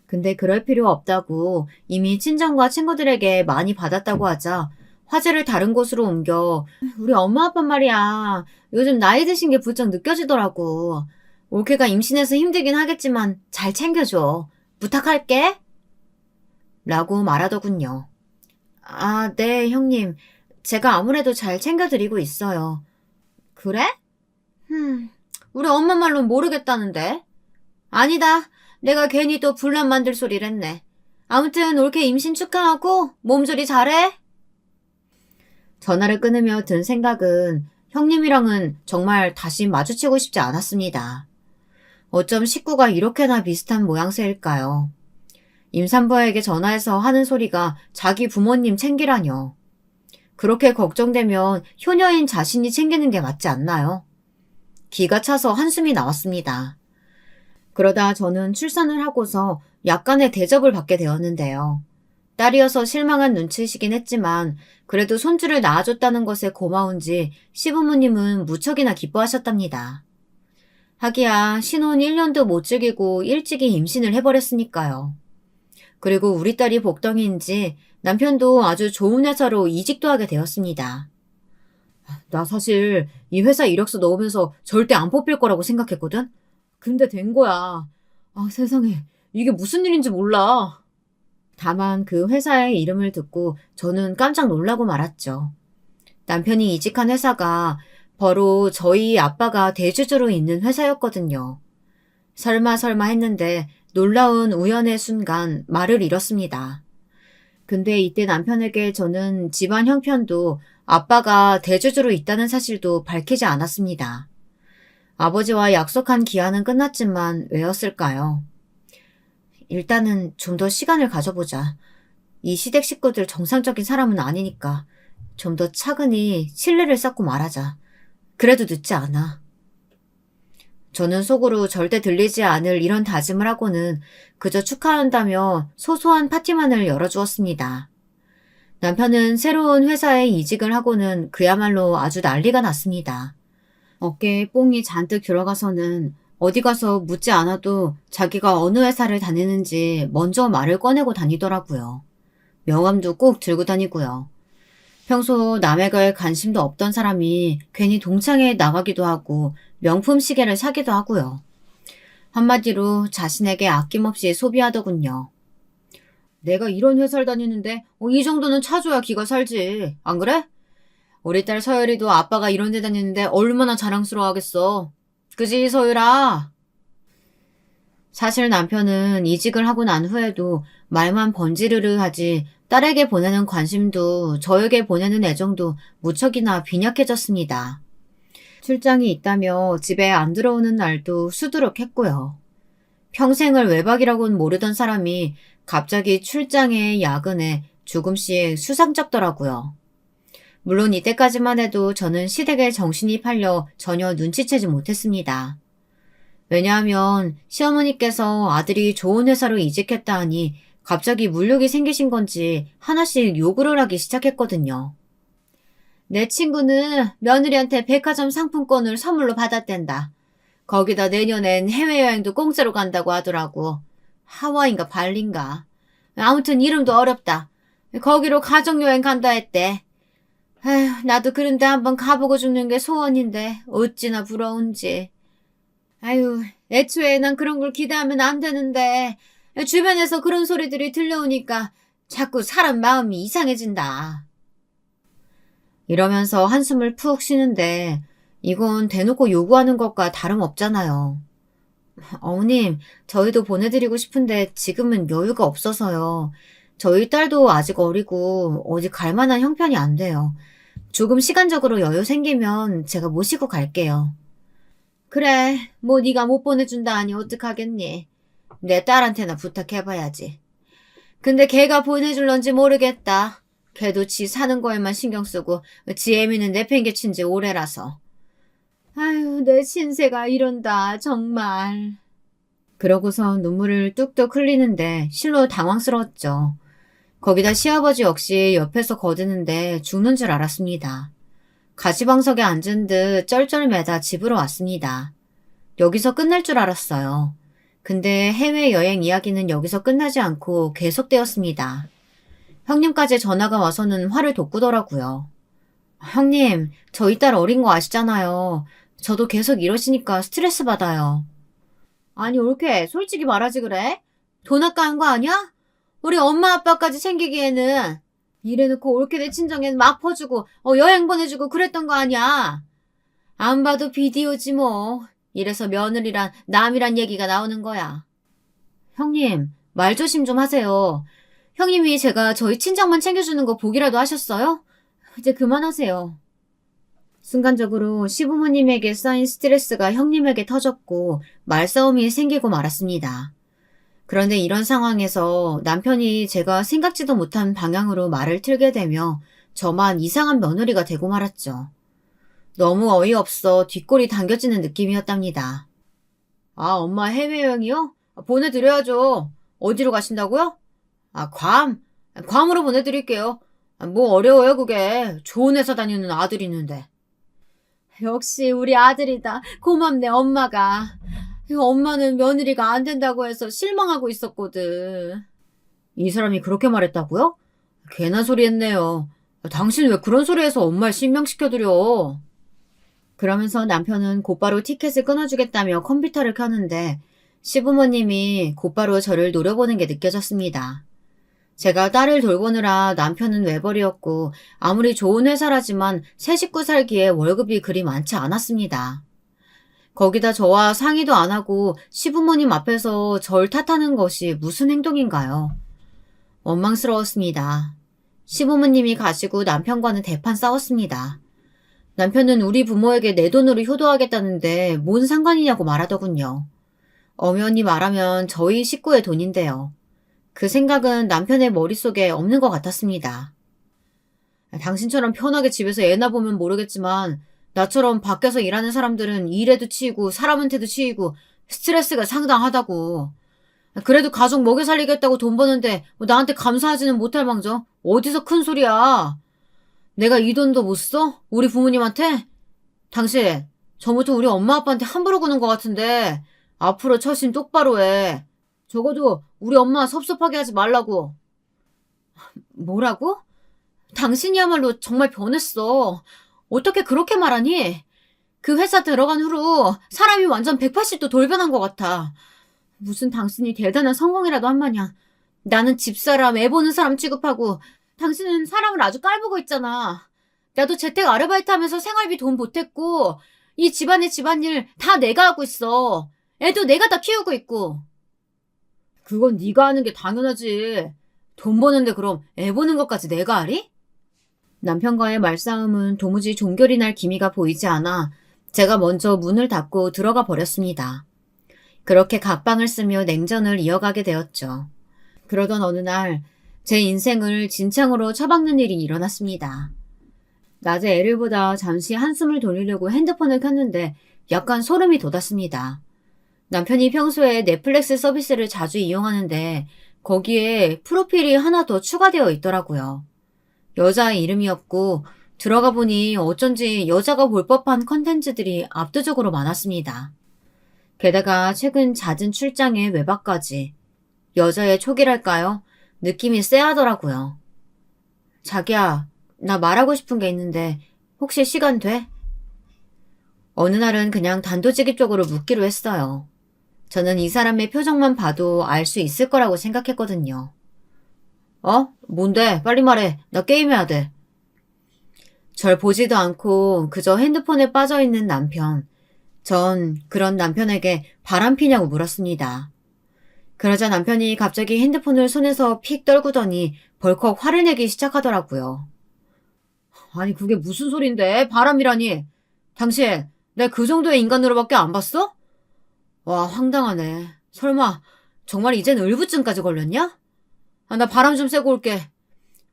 근데 그럴 필요 없다고 이미 친정과 친구들에게 많이 받았다고 하자 화제를 다른 곳으로 옮겨 우리 엄마 아빠 말이야. 요즘 나이 드신 게 부쩍 느껴지더라고. 올케가 임신해서 힘들긴 하겠지만 잘 챙겨줘. 부탁할게. 라고 말하더군요. 네, 형님. 제가 아무래도 잘 챙겨드리고 있어요. 그래? 우리 엄마 말로는 모르겠다는데. 아니다. 내가 괜히 또 분란 만들 소리를 했네. 아무튼 올케 임신 축하하고 몸조리 잘해. 전화를 끊으며 든 생각은 형님이랑은 정말 다시 마주치고 싶지 않았습니다. 어쩜 식구가 이렇게나 비슷한 모양새일까요? 임산부에게 전화해서 하는 소리가 자기 부모님 챙기라뇨. 그렇게 걱정되면 효녀인 자신이 챙기는 게 맞지 않나요? 기가 차서 한숨이 나왔습니다. 그러다 저는 출산을 하고서 약간의 대접을 받게 되었는데요. 딸이어서 실망한 눈치이긴 했지만 그래도 손주를 낳아줬다는 것에 고마운지 시부모님은 무척이나 기뻐하셨답니다. 하기야 신혼 1년도 못 즐기고 일찍이 임신을 해버렸으니까요. 그리고 우리 딸이 복덩이인지 남편도 아주 좋은 회사로 이직도 하게 되었습니다. 나 사실 이 회사 이력서 넣으면서 절대 안 뽑힐 거라고 생각했거든? 근데 된 거야. 세상에. 이게 무슨 일인지 몰라. 다만 그 회사의 이름을 듣고 저는 깜짝 놀라고 말았죠. 남편이 이직한 회사가 바로 저희 아빠가 대주주로 있는 회사였거든요. 설마 했는데 놀라운 우연의 순간 말을 잃었습니다. 근데 이때 남편에게 저는 집안 형편도 아빠가 대주주로 있다는 사실도 밝히지 않았습니다. 아버지와 약속한 기한은 끝났지만 왜였을까요? 일단은 좀 더 시간을 가져보자. 이 시댁 식구들 정상적인 사람은 아니니까 좀 더 차근히 신뢰를 쌓고 말하자. 그래도 늦지 않아. 저는 속으로 절대 들리지 않을 이런 다짐을 하고는 그저 축하한다며 소소한 파티만을 열어주었습니다. 남편은 새로운 회사에 이직을 하고는 그야말로 아주 난리가 났습니다. 어깨에 뽕이 잔뜩 들어가서는 어디 가서 묻지 않아도 자기가 어느 회사를 다니는지 먼저 말을 꺼내고 다니더라고요. 명함도 꼭 들고 다니고요. 평소 남에게 관심도 없던 사람이 괜히 동창회에 나가기도 하고 명품 시계를 사기도 하고요. 한마디로 자신에게 아낌없이 소비하더군요. 내가 이런 회사를 다니는데 이 정도는 차줘야 기가 살지. 안 그래? 우리 딸 서열이도 아빠가 이런 데 다니는데 얼마나 자랑스러워하겠어. 그지, 서율아? 사실 남편은 이직을 하고 난 후에도 말만 번지르르 하지 딸에게 보내는 관심도 저에게 보내는 애정도 무척이나 빈약해졌습니다. 출장이 있다며 집에 안 들어오는 날도 수두룩했고요. 평생을 외박이라고는 모르던 사람이 갑자기 출장에 야근에 조금씩 수상쩍더라고요. 물론 이때까지만 해도 저는 시댁에 정신이 팔려 전혀 눈치채지 못했습니다. 왜냐하면 시어머니께서 아들이 좋은 회사로 이직했다 하니 갑자기 물욕이 생기신 건지 하나씩 요구를 하기 시작했거든요. 내 친구는 며느리한테 백화점 상품권을 선물로 받았댄다. 거기다 내년엔 해외여행도 공짜로 간다고 하더라고. 하와이인가 발리인가. 아무튼 이름도 어렵다. 거기로 가족여행 간다 했대. 에휴, 나도 그런데 한번 가보고 죽는 게 소원인데 어찌나 부러운지. 아유, 애초에 난 그런 걸 기대하면 안 되는데 주변에서 그런 소리들이 들려오니까 자꾸 사람 마음이 이상해진다. 이러면서 한숨을 푹 쉬는데 이건 대놓고 요구하는 것과 다름없잖아요. 어머님, 저희도 보내드리고 싶은데 지금은 여유가 없어서요. 저희 딸도 아직 어리고 어디 갈 만한 형편이 안 돼요. 조금 시간적으로 여유 생기면 제가 모시고 갈게요. 그래, 뭐 네가 못 보내준다 하니 어떡하겠니. 내 딸한테나 부탁해봐야지. 근데 걔가 보내줄런지 모르겠다. 걔도 지 사는 거에만 신경 쓰고 지 애미는 내팽개친 지 오래라서. 아유, 내 신세가 이런다, 정말. 그러고서 눈물을 뚝뚝 흘리는데 실로 당황스러웠죠. 거기다 시아버지 역시 옆에서 거드는데 죽는 줄 알았습니다. 가시방석에 앉은 듯 쩔쩔매다 집으로 왔습니다. 여기서 끝날 줄 알았어요. 근데 해외여행 이야기는 여기서 끝나지 않고 계속되었습니다. 형님까지 전화가 와서는 화를 돋구더라고요. 형님, 저희 딸 어린 거 아시잖아요. 저도 계속 이러시니까 스트레스 받아요. 아니, 옳게 솔직히 말하지 그래? 돈 아까운 거 아니야? 우리 엄마 아빠까지 챙기기에는 이래놓고 옳게 내 친정엔 막 퍼주고 여행 보내주고 그랬던 거 아니야. 안 봐도 비디오지 뭐. 이래서 며느리란 남이란 얘기가 나오는 거야. 형님, 말 조심 좀 하세요. 형님이 제가 저희 친정만 챙겨주는 거 보기라도 하셨어요? 이제 그만하세요. 순간적으로 시부모님에게 쌓인 스트레스가 형님에게 터졌고 말싸움이 생기고 말았습니다. 그런데 이런 상황에서 남편이 제가 생각지도 못한 방향으로 말을 틀게 되며 저만 이상한 며느리가 되고 말았죠. 너무 어이없어 뒷골이 당겨지는 느낌이었답니다. 아, 엄마 해외여행이요? 보내드려야죠. 어디로 가신다고요? 아, 괌으로 보내드릴게요. 뭐 어려워요, 그게. 좋은 회사 다니는 아들이 있는데. 역시 우리 아들이다. 고맙네, 엄마가. 엄마는 며느리가 안 된다고 해서 실망하고 있었거든. 이 사람이 그렇게 말했다고요? 괜한 소리 했네요. 당신 왜 그런 소리 해서 엄마를 실명시켜드려? 그러면서 남편은 곧바로 티켓을 끊어주겠다며 컴퓨터를 켜는데 시부모님이 곧바로 저를 노려보는 게 느껴졌습니다. 제가 딸을 돌보느라 남편은 외벌이었고 아무리 좋은 회사라지만 새 식구 살기에 월급이 그리 많지 않았습니다. 거기다 저와 상의도 안 하고 시부모님 앞에서 절 탓하는 것이 무슨 행동인가요? 원망스러웠습니다. 시부모님이 가시고 남편과는 대판 싸웠습니다. 남편은 우리 부모에게 내 돈으로 효도하겠다는데 뭔 상관이냐고 말하더군요. 엄연히 말하면 저희 식구의 돈인데요. 그 생각은 남편의 머릿속에 없는 것 같았습니다. 당신처럼 편하게 집에서 애나 보면 모르겠지만 나처럼 밖에서 일하는 사람들은 일에도 치이고 사람한테도 치이고 스트레스가 상당하다고. 그래도 가족 먹여 살리겠다고 돈 버는데 뭐 나한테 감사하지는 못할 망정. 어디서 큰 소리야. 내가 이 돈도 못 써? 우리 부모님한테? 당신, 전부터 우리 엄마 아빠한테 함부로 구는 것 같은데 앞으로 처신 똑바로 해. 적어도 우리 엄마 섭섭하게 하지 말라고. 뭐라고? 당신이야말로 정말 변했어. 어떻게 그렇게 말하니? 그 회사 들어간 후로 사람이 완전 180도 돌변한 것 같아. 무슨 당신이 대단한 성공이라도 한 마냥 나는 집사람, 애 보는 사람 취급하고 당신은 사람을 아주 깔보고 있잖아. 나도 재택 아르바이트 하면서 생활비 돈 보탰고 이 집안의 집안일 다 내가 하고 있어. 애도 내가 다 키우고 있고. 그건 네가 하는 게 당연하지. 돈 버는데 그럼 애 보는 것까지 내가 하리? 남편과의 말싸움은 도무지 종결이 날 기미가 보이지 않아 제가 먼저 문을 닫고 들어가 버렸습니다. 그렇게 각방을 쓰며 냉전을 이어가게 되었죠. 그러던 어느 날 제 인생을 진창으로 처박는 일이 일어났습니다. 낮에 애를 보다 잠시 한숨을 돌리려고 핸드폰을 켰는데 약간 소름이 돋았습니다. 남편이 평소에 넷플릭스 서비스를 자주 이용하는데 거기에 프로필이 하나 더 추가되어 있더라고요. 여자의 이름이었고 들어가 보니 어쩐지 여자가 볼 법한 컨텐츠들이 압도적으로 많았습니다. 게다가 최근 잦은 출장에 외박까지. 여자의 촉이랄까요? 느낌이 쎄하더라고요. 자기야, 나 말하고 싶은 게 있는데 혹시 시간 돼? 어느 날은 그냥 단도직입적으로 묻기로 했어요. 저는 이 사람의 표정만 봐도 알 수 있을 거라고 생각했거든요. 뭔데? 빨리 말해. 나 게임해야 돼. 절 보지도 않고 그저 핸드폰에 빠져있는 남편. 전 그런 남편에게 바람피냐고 물었습니다. 그러자 남편이 갑자기 핸드폰을 손에서 픽 떨구더니 벌컥 화를 내기 시작하더라고요. 아니 그게 무슨 소린데? 바람이라니. 당신 내 그 정도의 인간으로밖에 안 봤어? 와 황당하네. 설마 정말 이젠 을부증까지 걸렸냐? 나 바람 좀 쐬고 올게.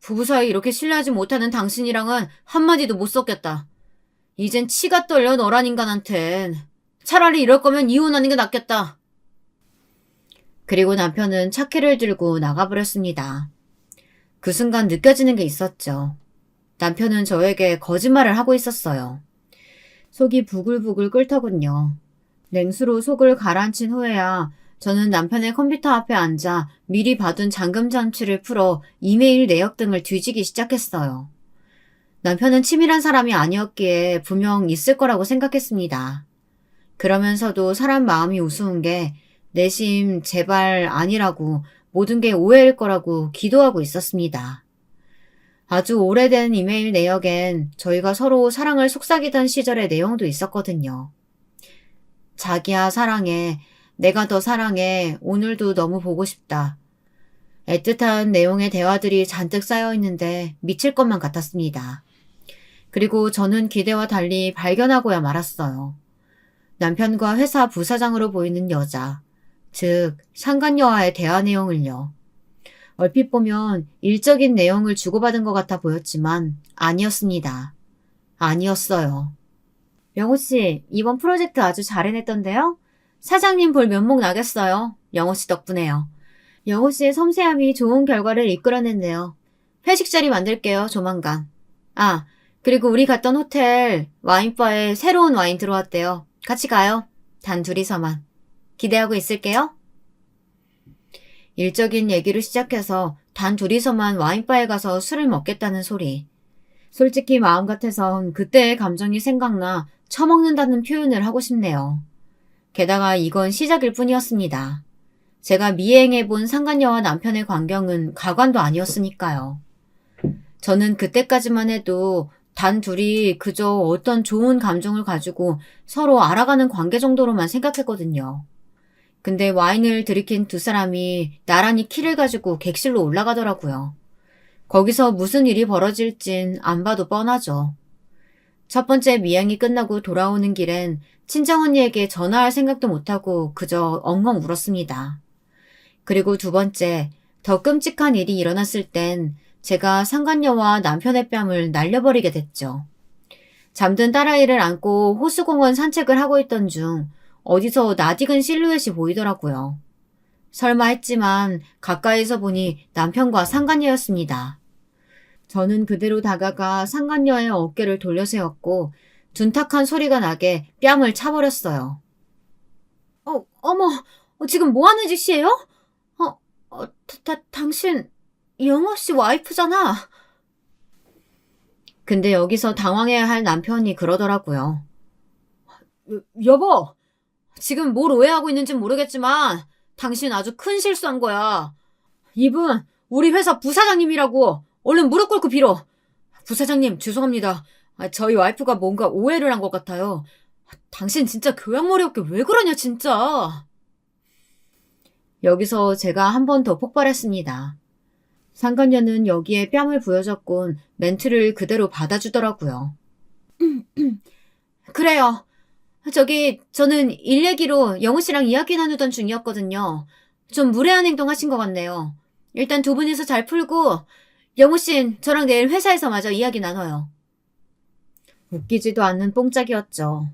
부부 사이 이렇게 신뢰하지 못하는 당신이랑은 한마디도 못 섞겠다. 이젠 치가 떨려 너란 인간한텐. 차라리 이럴 거면 이혼하는 게 낫겠다. 그리고 남편은 차키를 들고 나가버렸습니다. 그 순간 느껴지는 게 있었죠. 남편은 저에게 거짓말을 하고 있었어요. 속이 부글부글 끓더군요. 냉수로 속을 가라앉힌 후에야 저는 남편의 컴퓨터 앞에 앉아 미리 봐둔 잠금 장치를 풀어 이메일 내역 등을 뒤지기 시작했어요. 남편은 치밀한 사람이 아니었기에 분명 있을 거라고 생각했습니다. 그러면서도 사람 마음이 우스운 게 내심 제발 아니라고 모든 게 오해일 거라고 기도하고 있었습니다. 아주 오래된 이메일 내역엔 저희가 서로 사랑을 속삭이던 시절의 내용도 있었거든요. 자기야 사랑해. 내가 더 사랑해. 오늘도 너무 보고 싶다. 애틋한 내용의 대화들이 잔뜩 쌓여있는데 미칠 것만 같았습니다. 그리고 저는 기대와 달리 발견하고야 말았어요. 남편과 회사 부사장으로 보이는 여자, 즉 상간녀와의 대화 내용을요. 얼핏 보면 일적인 내용을 주고받은 것 같아 보였지만 아니었습니다. 아니었어요. 영호씨, 이번 프로젝트 아주 잘 해냈던데요? 사장님 볼 면목 나겠어요. 영호씨 덕분에요. 영호씨의 섬세함이 좋은 결과를 이끌어냈네요. 회식 자리 만들게요, 조만간. 그리고 우리 갔던 호텔 와인바에 새로운 와인 들어왔대요. 같이 가요. 단 둘이서만. 기대하고 있을게요. 일적인 얘기를 시작해서 단 둘이서만 와인바에 가서 술을 먹겠다는 소리. 솔직히 마음 같아선 그때의 감정이 생각나 처먹는다는 표현을 하고 싶네요. 게다가 이건 시작일 뿐이었습니다. 제가 미행해본 상간녀와 남편의 광경은 가관도 아니었으니까요. 저는 그때까지만 해도 단 둘이 그저 어떤 좋은 감정을 가지고 서로 알아가는 관계 정도로만 생각했거든요. 근데 와인을 들이킨 두 사람이 나란히 키를 가지고 객실로 올라가더라고요. 거기서 무슨 일이 벌어질진 안 봐도 뻔하죠. 첫 번째 미행이 끝나고 돌아오는 길엔 친정언니에게 전화할 생각도 못하고 그저 엉엉 울었습니다. 그리고 두 번째, 더 끔찍한 일이 일어났을 땐 제가 상간녀와 남편의 뺨을 날려버리게 됐죠. 잠든 딸아이를 안고 호수공원 산책을 하고 있던 중 어디서 낯익은 실루엣이 보이더라고요. 설마 했지만 가까이서 보니 남편과 상간녀였습니다. 저는 그대로 다가가 상간녀의 어깨를 돌려세웠고 둔탁한 소리가 나게 뺨을 차버렸어요. 어머, 지금 뭐 하는 짓이에요? 당신 영호 씨 와이프잖아. 근데 여기서 당황해야 할 남편이 그러더라고요. 여보, 지금 뭘 오해하고 있는지 모르겠지만 당신 아주 큰 실수한 거야. 이분 우리 회사 부사장님이라고. 얼른 무릎 꿇고 빌어. 부사장님 죄송합니다. 저희 와이프가 뭔가 오해를 한 것 같아요. 당신 진짜 교양머리 없게 왜 그러냐 진짜. 여기서 제가 한 번 더 폭발했습니다. 상간녀는 여기에 뺨을 부여잡곤 멘트를 그대로 받아주더라고요. 그래요. 저는 일 얘기로 영우 씨랑 이야기 나누던 중이었거든요. 좀 무례한 행동 하신 것 같네요. 일단 두 분이서 잘 풀고 영우 씨는 저랑 내일 회사에서 마저 이야기 나눠요. 웃기지도 않는 뽕짝이었죠.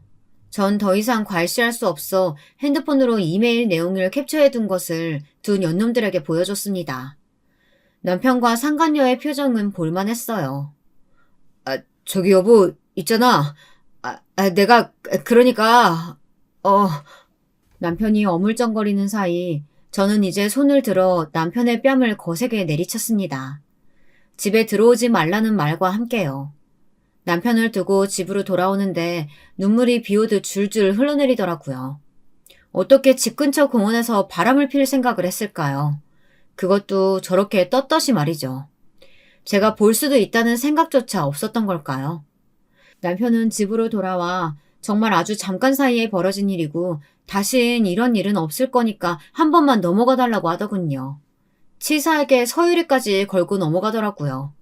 전 더 이상 괄시할 수 없어 핸드폰으로 이메일 내용을 캡처해둔 것을 두 연놈들에게 보여줬습니다. 남편과 상간녀의 표정은 볼만했어요. 저기 여보, 있잖아. 내가 그러니까 남편이 어물쩡거리는 사이 저는 이제 손을 들어 남편의 뺨을 거세게 내리쳤습니다. 집에 들어오지 말라는 말과 함께요. 남편을 두고 집으로 돌아오는데 눈물이 비오듯 줄줄 흘러내리더라고요. 어떻게 집 근처 공원에서 바람을 필 생각을 했을까요? 그것도 저렇게 떳떳이 말이죠. 제가 볼 수도 있다는 생각조차 없었던 걸까요? 남편은 집으로 돌아와 정말 아주 잠깐 사이에 벌어진 일이고 다신 이런 일은 없을 거니까 한 번만 넘어가 달라고 하더군요. 치사하게 서유리까지 걸고 넘어가더라고요.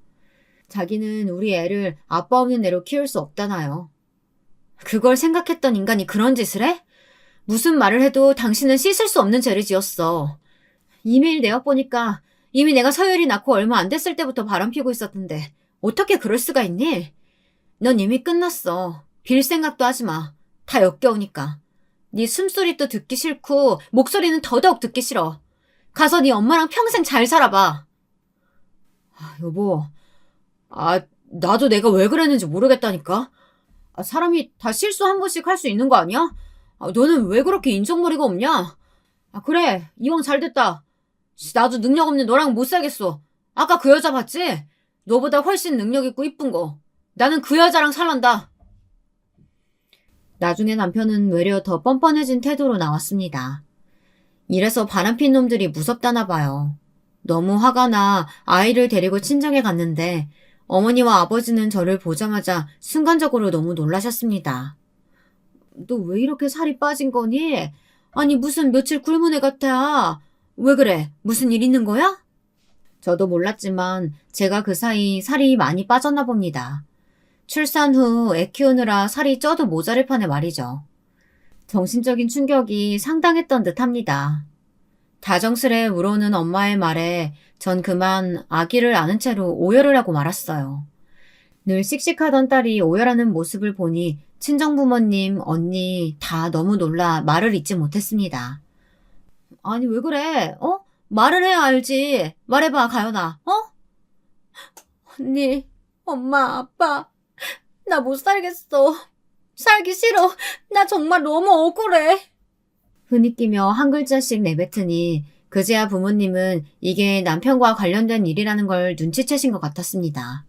자기는 우리 애를 아빠 없는 애로 키울 수 없다나요. 그걸 생각했던 인간이 그런 짓을 해? 무슨 말을 해도 당신은 씻을 수 없는 죄를 지었어. 이메일 내역 보니까 이미 내가 서유리 낳고 얼마 안 됐을 때부터 바람피고 있었던데 어떻게 그럴 수가 있니? 넌 이미 끝났어. 빌 생각도 하지 마. 다 역겨우니까. 네 숨소리도 듣기 싫고 목소리는 더더욱 듣기 싫어. 가서 네 엄마랑 평생 잘 살아봐. 여보, 나도 내가 왜 그랬는지 모르겠다니까. 사람이 다 실수 한 번씩 할 수 있는 거 아니야? 너는 왜 그렇게 인정머리가 없냐? 그래, 이왕 잘 됐다. 나도 능력 없는 너랑 못 살겠어. 아까 그 여자 봤지? 너보다 훨씬 능력 있고 이쁜 거. 나는 그 여자랑 살란다. 나중에 남편은 외려 더 뻔뻔해진 태도로 나왔습니다. 이래서 바람핀 놈들이 무섭다나 봐요. 너무 화가 나 아이를 데리고 친정에 갔는데 어머니와 아버지는 저를 보자마자 순간적으로 너무 놀라셨습니다. 너 왜 이렇게 살이 빠진 거니? 아니 무슨 며칠 굶은 애 같아. 왜 그래? 무슨 일 있는 거야? 저도 몰랐지만 제가 그 사이 살이 많이 빠졌나 봅니다. 출산 후 애 키우느라 살이 쪄도 모자랄 판에 말이죠. 정신적인 충격이 상당했던 듯합니다. 다정스레 울어오는 엄마의 말에 전 그만 아기를 안은 채로 오열을 하고 말았어요. 늘 씩씩하던 딸이 오열하는 모습을 보니 친정부모님, 언니 다 너무 놀라 말을 잇지 못했습니다. 아니 왜 그래? 말을 해야 알지. 말해봐 가연아. 언니, 엄마, 아빠 나 못 살겠어. 살기 싫어. 나 정말 너무 억울해. 흐느끼며 한 글자씩 내뱉으니 그제야 부모님은 이게 남편과 관련된 일이라는 걸 눈치채신 것 같았습니다.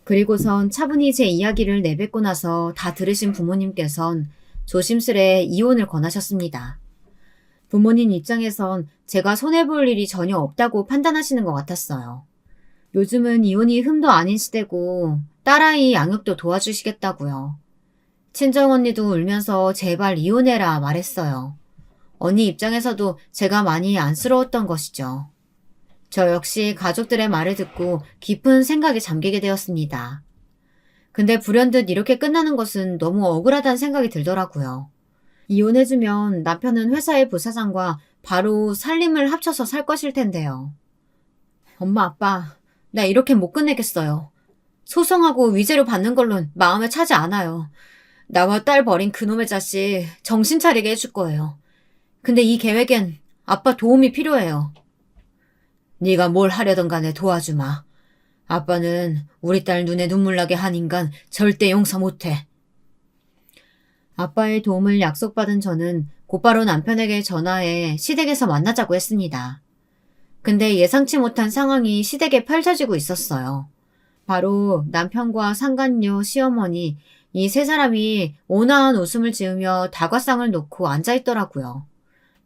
그리고선 차분히 제 이야기를 내뱉고 나서 다 들으신 부모님께선 조심스레 이혼을 권하셨습니다. 부모님 입장에선 제가 손해볼 일이 전혀 없다고 판단하시는 것 같았어요. 요즘은 이혼이 흠도 아닌 시대고 딸아이 양육도 도와주시겠다고요. 친정언니도 울면서 제발 이혼해라 말했어요. 언니 입장에서도 제가 많이 안쓰러웠던 것이죠. 저 역시 가족들의 말을 듣고 깊은 생각에 잠기게 되었습니다. 근데 불현듯 이렇게 끝나는 것은 너무 억울하다는 생각이 들더라고요. 이혼해주면 남편은 회사의 부사장과 바로 살림을 합쳐서 살 것일 텐데요. 엄마, 아빠, 나 이렇게 못 끝내겠어요. 소송하고 위자료 받는 걸론 마음에 차지 않아요. 나와 딸 버린 그놈의 자식 정신 차리게 해줄 거예요. 근데 이 계획엔 아빠 도움이 필요해요. 네가 뭘 하려던 간에 도와주마. 아빠는 우리 딸 눈에 눈물 나게 한 인간 절대 용서 못해. 아빠의 도움을 약속받은 저는 곧바로 남편에게 전화해 시댁에서 만나자고 했습니다. 근데 예상치 못한 상황이 시댁에 펼쳐지고 있었어요. 바로 남편과 상간녀, 시어머니, 이 세 사람이 온화한 웃음을 지으며 다과상을 놓고 앉아있더라고요.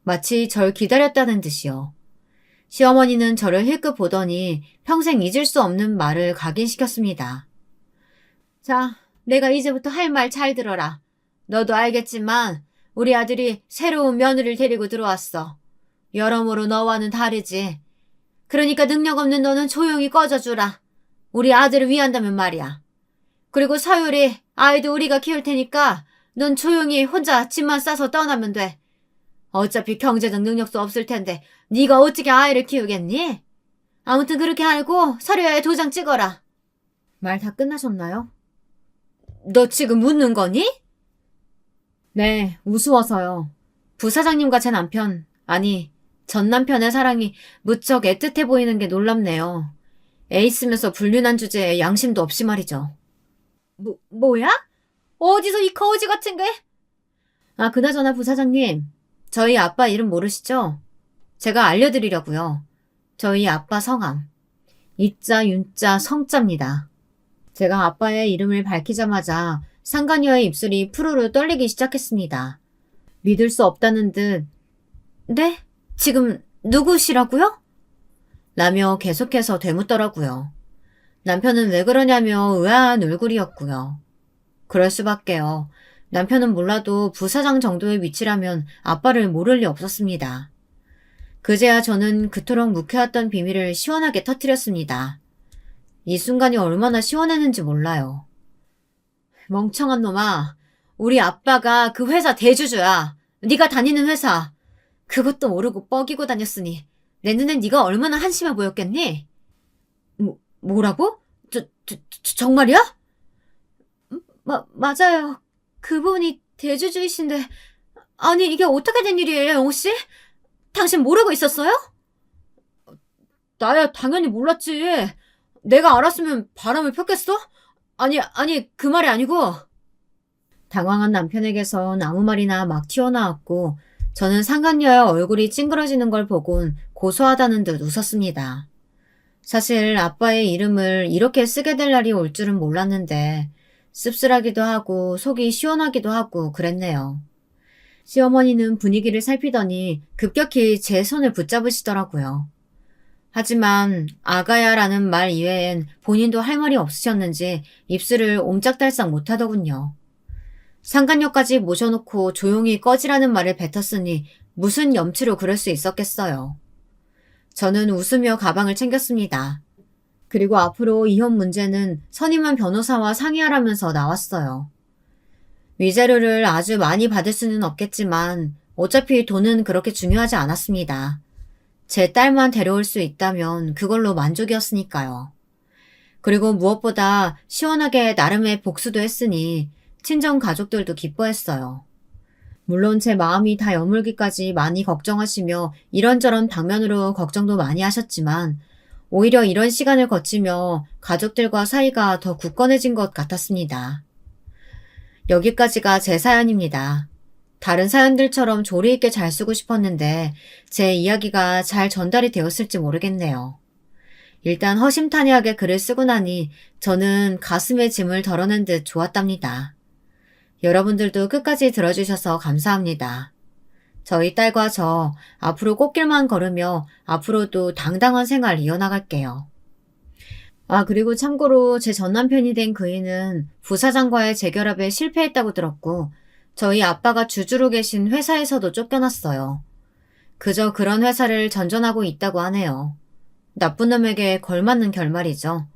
마치 절 기다렸다는 듯이요. 시어머니는 저를 힐끗 보더니 평생 잊을 수 없는 말을 각인시켰습니다. 자, 내가 이제부터 할 말 잘 들어라. 너도 알겠지만 우리 아들이 새로운 며느리를 데리고 들어왔어. 여러모로 너와는 다르지. 그러니까 능력 없는 너는 조용히 꺼져주라. 우리 아들을 위한다면 말이야. 그리고 서율이 아이도 우리가 키울 테니까 넌 조용히 혼자 집만 싸서 떠나면 돼. 어차피 경제적 능력도 없을 텐데 네가 어떻게 아이를 키우겠니? 아무튼 그렇게 알고 서류에 도장 찍어라. 말 다 끝나셨나요? 너 지금 묻는 거니? 네, 우스워서요. 부사장님과 제 남편, 아니 전 남편의 사랑이 무척 애틋해 보이는 게 놀랍네요. 애 있으면서 불륜한 주제에 양심도 없이 말이죠. 뭐야? 어디서 이 거지 같은 게? 아, 그나저나 부사장님, 저희 아빠 이름 모르시죠? 제가 알려드리려고요. 저희 아빠 성함. 이자, 윤자, 성자입니다. 제가 아빠의 이름을 밝히자마자 상간녀의 입술이 푸르르 떨리기 시작했습니다. 믿을 수 없다는 듯, 네? 지금 누구시라고요? 라며 계속해서 되묻더라고요. 남편은 왜 그러냐며 의아한 얼굴이었고요. 그럴 수밖에요. 남편은 몰라도 부사장 정도의 위치라면 아빠를 모를 리 없었습니다. 그제야 저는 그토록 묵혀왔던 비밀을 시원하게 터뜨렸습니다. 이 순간이 얼마나 시원했는지 몰라요. 멍청한 놈아, 우리 아빠가 그 회사 대주주야. 네가 다니는 회사. 그것도 모르고 뻐기고 다녔으니 내 눈엔 네가 얼마나 한심해 보였겠니? 뭐라고? 정말이야? 맞아요. 그분이 대주주이신데. 아니, 이게 어떻게 된 일이에요, 영호씨? 당신 모르고 있었어요? 나야 당연히 몰랐지. 내가 알았으면 바람을 폈겠어? 아니, 그 말이 아니고. 당황한 남편에게선 아무 말이나 막 튀어나왔고 저는 상간녀의 얼굴이 찡그러지는 걸 보곤 고소하다는 듯 웃었습니다. 사실 아빠의 이름을 이렇게 쓰게 될 날이 올 줄은 몰랐는데 씁쓸하기도 하고 속이 시원하기도 하고 그랬네요. 시어머니는 분위기를 살피더니 급격히 제 손을 붙잡으시더라고요. 하지만 아가야라는 말 이외엔 본인도 할 말이 없으셨는지 입술을 옴짝달싹 못하더군요. 상간녀까지 모셔놓고 조용히 꺼지라는 말을 뱉었으니 무슨 염치로 그럴 수 있었겠어요. 저는 웃으며 가방을 챙겼습니다. 그리고 앞으로 이혼 문제는 선임한 변호사와 상의하라면서 나왔어요. 위자료를 아주 많이 받을 수는 없겠지만 어차피 돈은 그렇게 중요하지 않았습니다. 제 딸만 데려올 수 있다면 그걸로 만족이었으니까요. 그리고 무엇보다 시원하게 나름의 복수도 했으니 친정 가족들도 기뻐했어요. 물론 제 마음이 다 여물기까지 많이 걱정하시며 이런저런 방면으로 걱정도 많이 하셨지만 오히려 이런 시간을 거치며 가족들과 사이가 더 굳건해진 것 같았습니다. 여기까지가 제 사연입니다. 다른 사연들처럼 조리 있게 잘 쓰고 싶었는데 제 이야기가 잘 전달이 되었을지 모르겠네요. 일단 허심탄회하게 글을 쓰고 나니 저는 가슴에 짐을 덜어낸 듯 좋았답니다. 여러분들도 끝까지 들어주셔서 감사합니다. 저희 딸과 저 앞으로 꽃길만 걸으며 앞으로도 당당한 생활 이어나갈게요. 아, 그리고 참고로 제 전남편이 된 그이는 부사장과의 재결합에 실패했다고 들었고 저희 아빠가 주주로 계신 회사에서도 쫓겨났어요. 그저 그런 회사를 전전하고 있다고 하네요. 나쁜 놈에게 걸맞는 결말이죠.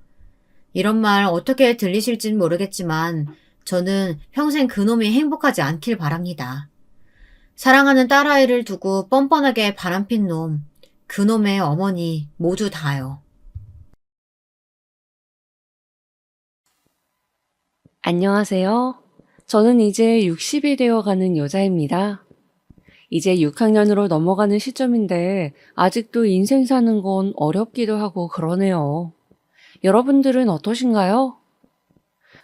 이런 말 어떻게 들리실진 모르겠지만 저는 평생 그놈이 행복하지 않길 바랍니다. 사랑하는 딸아이를 두고 뻔뻔하게 바람핀 놈, 그놈의 어머니 모두 다요. 안녕하세요. 저는 이제 60이 되어가는 여자입니다. 이제 6학년으로 넘어가는 시점인데 아직도 인생 사는 건 어렵기도 하고 그러네요. 여러분들은 어떠신가요?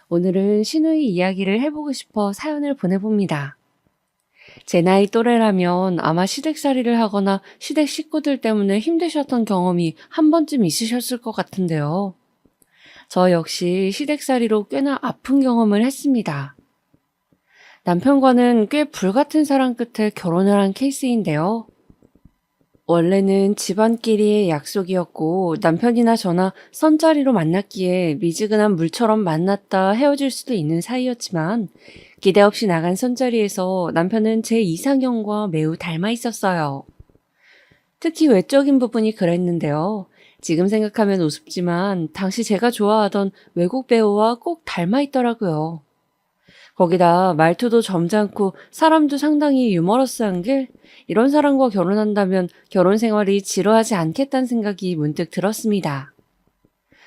오늘은 시누이 이야기를 해보고 싶어 사연을 보내봅니다. 제 나이 또래라면 아마 시댁살이를 하거나 시댁 식구들 때문에 힘드셨던 경험이 한 번쯤 있으셨을 것 같은데요. 저 역시 시댁살이로 꽤나 아픈 경험을 했습니다. 남편과는 꽤 불같은 사랑 끝에 결혼을 한 케이스인데요. 원래는 집안끼리의 약속이었고 남편이나 저나 선자리로 만났기에 미지근한 물처럼 만났다 헤어질 수도 있는 사이였지만 기대 없이 나간 선자리에서 남편은 제 이상형과 매우 닮아 있었어요. 특히 외적인 부분이 그랬는데요. 지금 생각하면 우습지만 당시 제가 좋아하던 외국 배우와 꼭 닮아 있더라고요. 거기다 말투도 점잖고 사람도 상당히 유머러스한 게 이런 사람과 결혼한다면 결혼 생활이 지루하지 않겠다는 생각이 문득 들었습니다.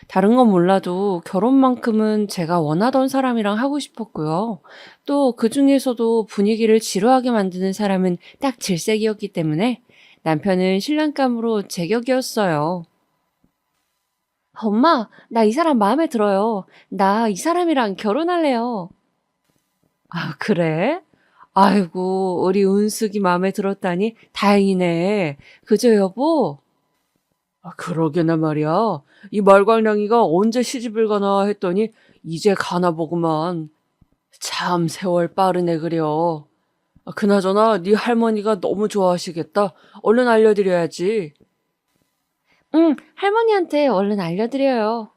다른 건 몰라도 결혼만큼은 제가 원하던 사람이랑 하고 싶었고요. 또 그 중에서도 분위기를 지루하게 만드는 사람은 딱 질색이었기 때문에 남편은 신랑감으로 제격이었어요. 엄마, 나 이 사람 마음에 들어요. 나 이 사람이랑 결혼할래요. 아, 그래? 아이고, 우리 은숙이 마음에 들었다니 다행이네. 그죠, 여보? 아, 그러게나 말이야. 이 말괄량이가 언제 시집을 가나 했더니 이제 가나 보구만. 참 세월 빠르네 그려. 아, 그나저나 네 할머니가 너무 좋아하시겠다. 얼른 알려드려야지. 응, 할머니한테 얼른 알려드려요.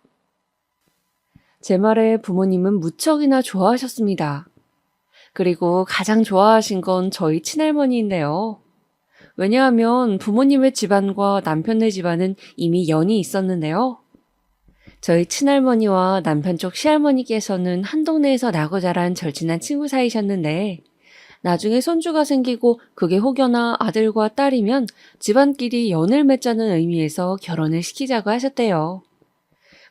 제 말에 부모님은 무척이나 좋아하셨습니다. 그리고 가장 좋아하신 건 저희 친할머니인데요. 왜냐하면 부모님의 집안과 남편네 집안은 이미 연이 있었는데요. 저희 친할머니와 남편 쪽 시할머니께서는 한 동네에서 나고 자란 절친한 친구 사이셨는데 나중에 손주가 생기고 그게 혹여나 아들과 딸이면 집안끼리 연을 맺자는 의미에서 결혼을 시키자고 하셨대요.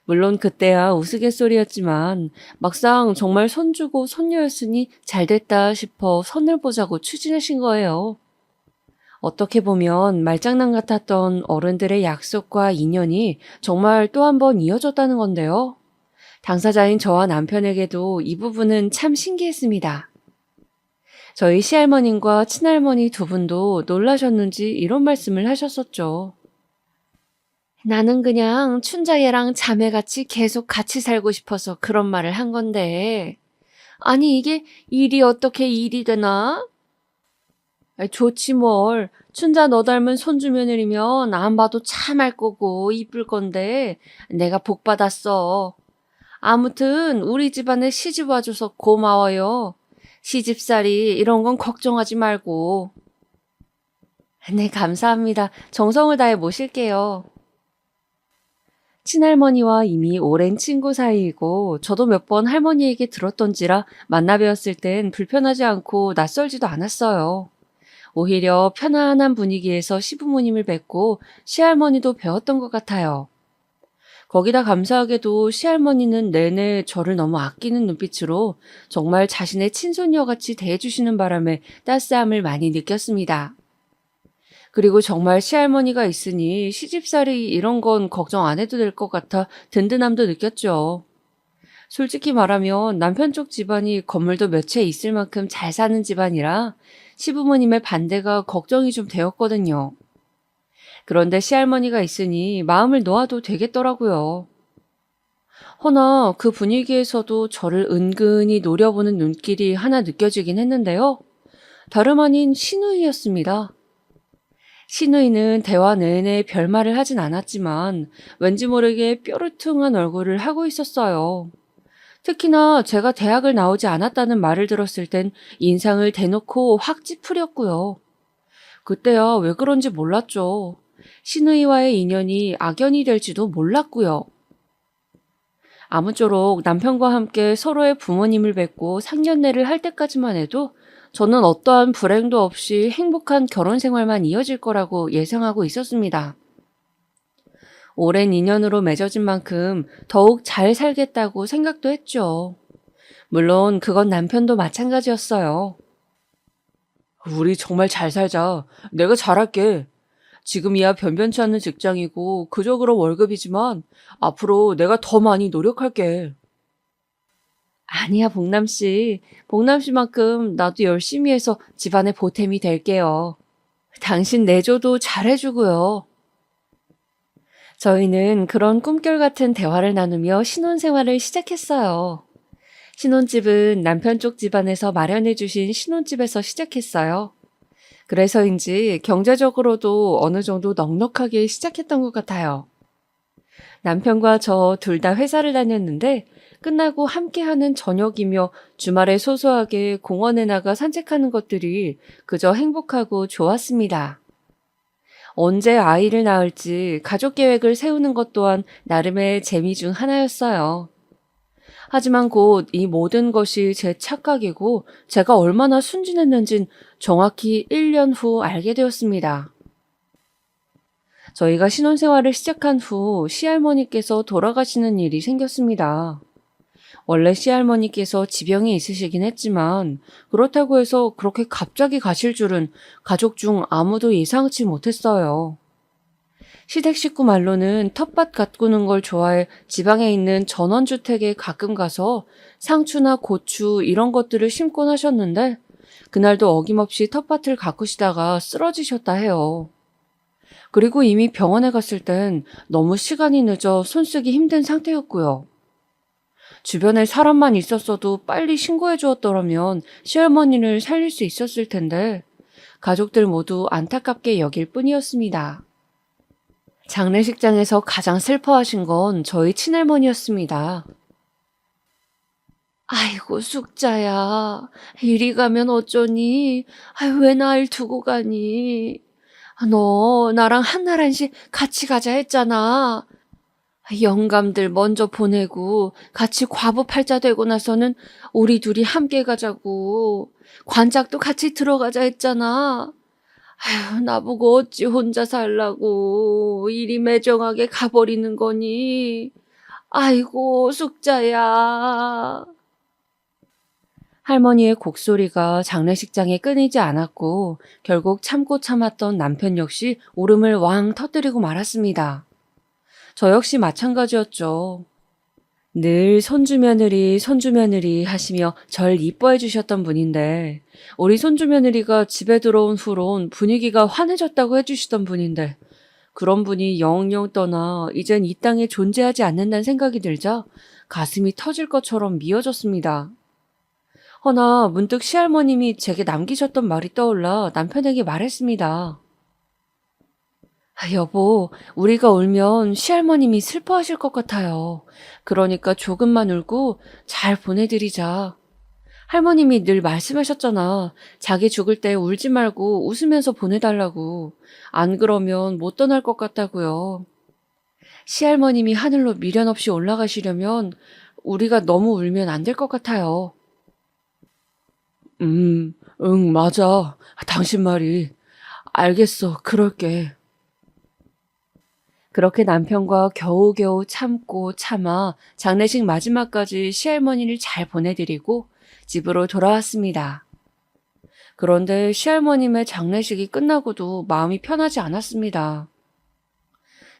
물론 그때야 우스갯소리였지만 막상 정말 손주고 손녀였으니 잘됐다 싶어 선을 보자고 추진하신 거예요. 어떻게 보면 말장난 같았던 어른들의 약속과 인연이 정말 또 한 번 이어졌다는 건데요. 당사자인 저와 남편에게도 이 부분은 참 신기했습니다. 저희 시할머님과 친할머니 두 분도 놀라셨는지 이런 말씀을 하셨었죠. 나는 그냥 춘자애랑 자매같이 계속 같이 살고 싶어서 그런 말을 한 건데. 아니, 이게 일이 어떻게 일이 되나? 아이, 좋지 뭘. 춘자 너 닮은 손주 며느리면 안 봐도 참할 거고 이쁠 건데 내가 복 받았어. 아무튼 우리 집안에 시집 와줘서 고마워요. 시집살이 이런 건 걱정하지 말고. 네, 감사합니다. 정성을 다해 모실게요. 친할머니와 이미 오랜 친구 사이이고 저도 몇 번 할머니에게 들었던지라 만나 뵈었을 땐 불편하지 않고 낯설지도 않았어요. 오히려 편안한 분위기에서 시부모님을 뵙고 시할머니도 배웠던 것 같아요. 거기다 감사하게도 시할머니는 내내 저를 너무 아끼는 눈빛으로 정말 자신의 친손녀같이 대해주시는 바람에 따스함을 많이 느꼈습니다. 그리고 정말 시할머니가 있으니 시집살이 이런 건 걱정 안 해도 될 것 같아 든든함도 느꼈죠. 솔직히 말하면 남편 쪽 집안이 건물도 몇 채 있을 만큼 잘 사는 집안이라 시부모님의 반대가 걱정이 좀 되었거든요. 그런데 시할머니가 있으니 마음을 놓아도 되겠더라고요. 허나 그 분위기에서도 저를 은근히 노려보는 눈길이 하나 느껴지긴 했는데요. 다름 아닌 시누이였습니다. 시누이는 대화 내내 별말을 하진 않았지만 왠지 모르게 뾰루퉁한 얼굴을 하고 있었어요. 특히나 제가 대학을 나오지 않았다는 말을 들었을 땐 인상을 대놓고 확 찌푸렸고요. 그때야 왜 그런지 몰랐죠. 시누이와의 인연이 악연이 될지도 몰랐고요. 아무쪼록 남편과 함께 서로의 부모님을 뵙고 상견례를 할 때까지만 해도 저는 어떠한 불행도 없이 행복한 결혼 생활만 이어질 거라고 예상하고 있었습니다. 오랜 인연으로 맺어진 만큼 더욱 잘 살겠다고 생각도 했죠. 물론 그건 남편도 마찬가지였어요. 우리 정말 잘 살자. 내가 잘할게. 지금이야 변변치 않는 직장이고 그저 그런 월급이지만 앞으로 내가 더 많이 노력할게. 아니야, 복남 씨. 복남 씨만큼 나도 열심히 해서 집안의 보탬이 될게요. 당신 내조도 잘해주고요. 저희는 그런 꿈결 같은 대화를 나누며 신혼생활을 시작했어요. 신혼집은 남편 쪽 집안에서 마련해주신 신혼집에서 시작했어요. 그래서인지 경제적으로도 어느 정도 넉넉하게 시작했던 것 같아요. 남편과 저 둘 다 회사를 다녔는데 끝나고 함께하는 저녁이며 주말에 소소하게 공원에 나가 산책하는 것들이 그저 행복하고 좋았습니다. 언제 아이를 낳을지 가족 계획을 세우는 것 또한 나름의 재미 중 하나였어요. 하지만 곧 이 모든 것이 제 착각이고 제가 얼마나 순진했는진 정확히 1년 후 알게 되었습니다. 저희가 신혼생활을 시작한 후 시할머니께서 돌아가시는 일이 생겼습니다. 원래 시할머니께서 지병이 있으시긴 했지만 그렇다고 해서 그렇게 갑자기 가실 줄은 가족 중 아무도 예상치 못했어요. 시댁 식구 말로는 텃밭 가꾸는 걸 좋아해 지방에 있는 전원주택에 가끔 가서 상추나 고추 이런 것들을 심곤 하셨는데 그날도 어김없이 텃밭을 가꾸시다가 쓰러지셨다 해요. 그리고 이미 병원에 갔을 땐 너무 시간이 늦어 손쓰기 힘든 상태였고요. 주변에 사람만 있었어도 빨리 신고해 주었더라면 시어머니를 살릴 수 있었을 텐데 가족들 모두 안타깝게 여길 뿐이었습니다. 장례식장에서 가장 슬퍼하신 건 저희 친할머니였습니다. 아이고 숙자야, 이리 가면 어쩌니? 아유, 왜 날 두고 가니? 너 나랑 한날 한시 같이 가자 했잖아. 영감들 먼저 보내고 같이 과부팔자 되고 나서는 우리 둘이 함께 가자고. 관작도 같이 들어가자 했잖아. 아휴, 나보고 어찌 혼자 살라고 이리 매정하게 가버리는 거니. 아이고, 숙자야. 할머니의 곡소리가 장례식장에 끊이지 않았고 결국 참고 참았던 남편 역시 울음을 왕 터뜨리고 말았습니다. 저 역시 마찬가지였죠. 늘 손주며느리, 손주며느리 하시며 절 이뻐해 주셨던 분인데 우리 손주며느리가 집에 들어온 후론 분위기가 환해졌다고 해주시던 분인데 그런 분이 영영 떠나 이젠 이 땅에 존재하지 않는다는 생각이 들자 가슴이 터질 것처럼 미어졌습니다. 허나 문득 시할머님이 제게 남기셨던 말이 떠올라 남편에게 말했습니다. 여보, 우리가 울면 시할머님이 슬퍼하실 것 같아요. 그러니까 조금만 울고 잘 보내드리자. 할머님이 늘 말씀하셨잖아. 자기 죽을 때 울지 말고 웃으면서 보내달라고. 안 그러면 못 떠날 것 같다고요. 시할머님이 하늘로 미련 없이 올라가시려면 우리가 너무 울면 안 될 것 같아요. 응, 맞아. 당신 말이. 알겠어, 그럴게. 그렇게 남편과 겨우겨우 참고 참아 장례식 마지막까지 시할머니를 잘 보내드리고 집으로 돌아왔습니다. 그런데 시할머님의 장례식이 끝나고도 마음이 편하지 않았습니다.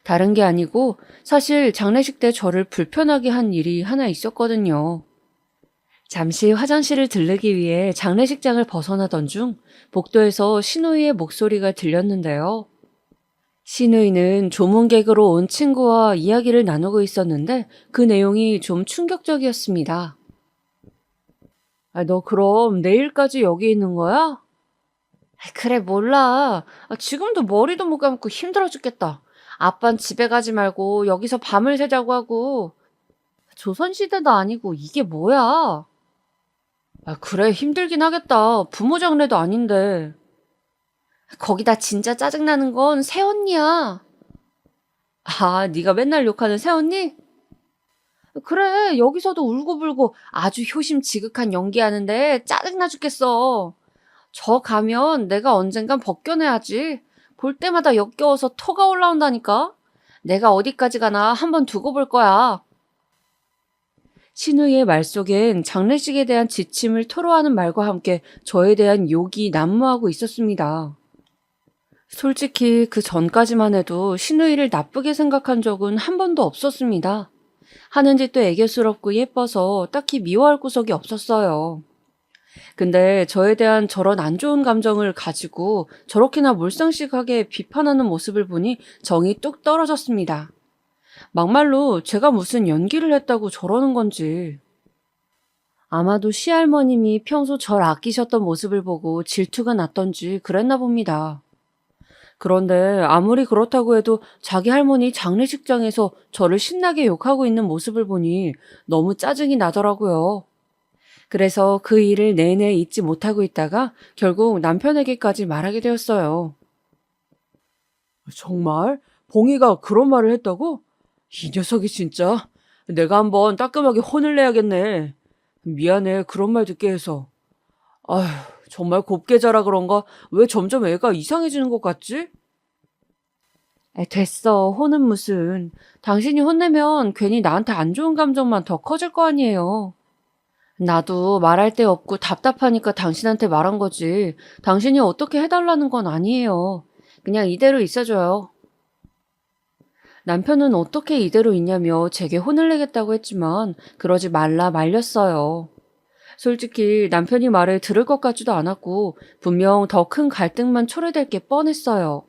다른 게 아니고 사실 장례식 때 저를 불편하게 한 일이 하나 있었거든요. 잠시 화장실을 들르기 위해 장례식장을 벗어나던 중 복도에서 시누이의 목소리가 들렸는데요. 시누이는 조문객으로 온 친구와 이야기를 나누고 있었는데 그 내용이 좀 충격적이었습니다. 너 그럼 내일까지 여기 있는 거야? 그래, 몰라. 지금도 머리도 못 감고 힘들어 죽겠다. 아빤 집에 가지 말고 여기서 밤을 새자고 하고. 조선시대도 아니고 이게 뭐야? 그래, 힘들긴 하겠다. 부모 장례도 아닌데. 거기다 진짜 짜증나는 건 새언니야. 아, 네가 맨날 욕하는 새언니? 그래, 여기서도 울고불고 아주 효심지극한 연기하는데 짜증나 죽겠어. 저 가면 내가 언젠간 벗겨내야지. 볼 때마다 역겨워서 토가 올라온다니까. 내가 어디까지 가나 한번 두고 볼 거야. 신우이의 말 속엔 장례식에 대한 지침을 토로하는 말과 함께 저에 대한 욕이 난무하고 있었습니다. 솔직히 그 전까지만 해도 신우이를 나쁘게 생각한 적은 한 번도 없었습니다. 하는 짓도 애교스럽고 예뻐서 딱히 미워할 구석이 없었어요. 근데 저에 대한 저런 안 좋은 감정을 가지고 저렇게나 몰상식하게 비판하는 모습을 보니 정이 뚝 떨어졌습니다. 막말로 제가 무슨 연기를 했다고 저러는 건지. 아마도 시할머님이 평소 절 아끼셨던 모습을 보고 질투가 났던지 그랬나 봅니다. 그런데 아무리 그렇다고 해도 자기 할머니 장례식장에서 저를 신나게 욕하고 있는 모습을 보니 너무 짜증이 나더라고요. 그래서 그 일을 내내 잊지 못하고 있다가 결국 남편에게까지 말하게 되었어요. 정말? 봉이가 그런 말을 했다고? 이 녀석이 진짜. 내가 한번 따끔하게 혼을 내야겠네. 미안해, 그런 말 듣게 해서. 아휴, 정말 곱게 자라 그런가? 왜 점점 애가 이상해지는 것 같지? 됐어. 혼은 무슨. 당신이 혼내면 괜히 나한테 안 좋은 감정만 더 커질 거 아니에요. 나도 말할 데 없고 답답하니까 당신한테 말한 거지. 당신이 어떻게 해달라는 건 아니에요. 그냥 이대로 있어줘요. 남편은 어떻게 이대로 있냐며 제게 혼을 내겠다고 했지만 그러지 말라 말렸어요. 솔직히 남편이 말을 들을 것 같지도 않았고 분명 더 큰 갈등만 초래될 게 뻔했어요.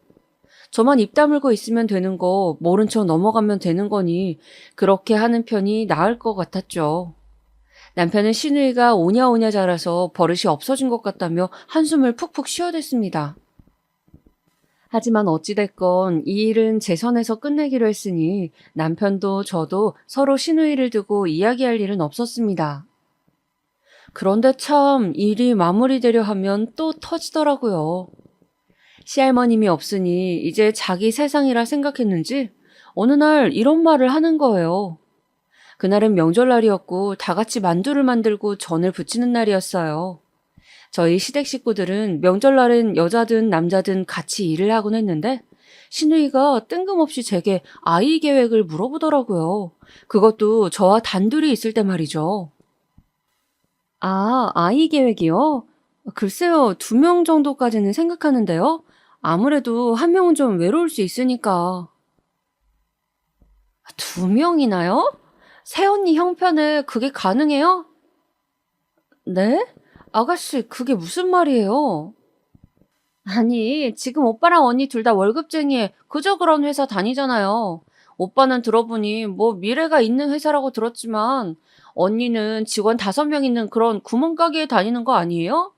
저만 입 다물고 있으면 되는 거 모른 척 넘어가면 되는 거니 그렇게 하는 편이 나을 것 같았죠. 남편은 시누이가 오냐오냐 자라서 버릇이 없어진 것 같다며 한숨을 푹푹 쉬어댔습니다. 하지만 어찌됐건 이 일은 제 선에서 끝내기로 했으니 남편도 저도 서로 시누이를 두고 이야기할 일은 없었습니다. 그런데 참 일이 마무리되려 하면 또 터지더라고요. 시할머님이 없으니 이제 자기 세상이라 생각했는지 어느 날 이런 말을 하는 거예요. 그날은 명절날이었고 다 같이 만두를 만들고 전을 부치는 날이었어요. 저희 시댁 식구들은 명절날엔 여자든 남자든 같이 일을 하곤 했는데 시누이가 뜬금없이 제게 아이 계획을 물어보더라고요. 그것도 저와 단둘이 있을 때 말이죠. 아, 아이 계획이요? 글쎄요, 2명 정도까지는 생각하는데요. 아무래도 한 명은 좀 외로울 수 있으니까. 2명이나요? 새언니 형편에 그게 가능해요? 네? 아가씨, 그게 무슨 말이에요? 아니, 지금 오빠랑 언니 둘 다 월급쟁이에 그저 그런 회사 다니잖아요. 오빠는 들어보니 뭐 미래가 있는 회사라고 들었지만 언니는 직원 5명 있는 그런 구멍가게에 다니는 거 아니에요?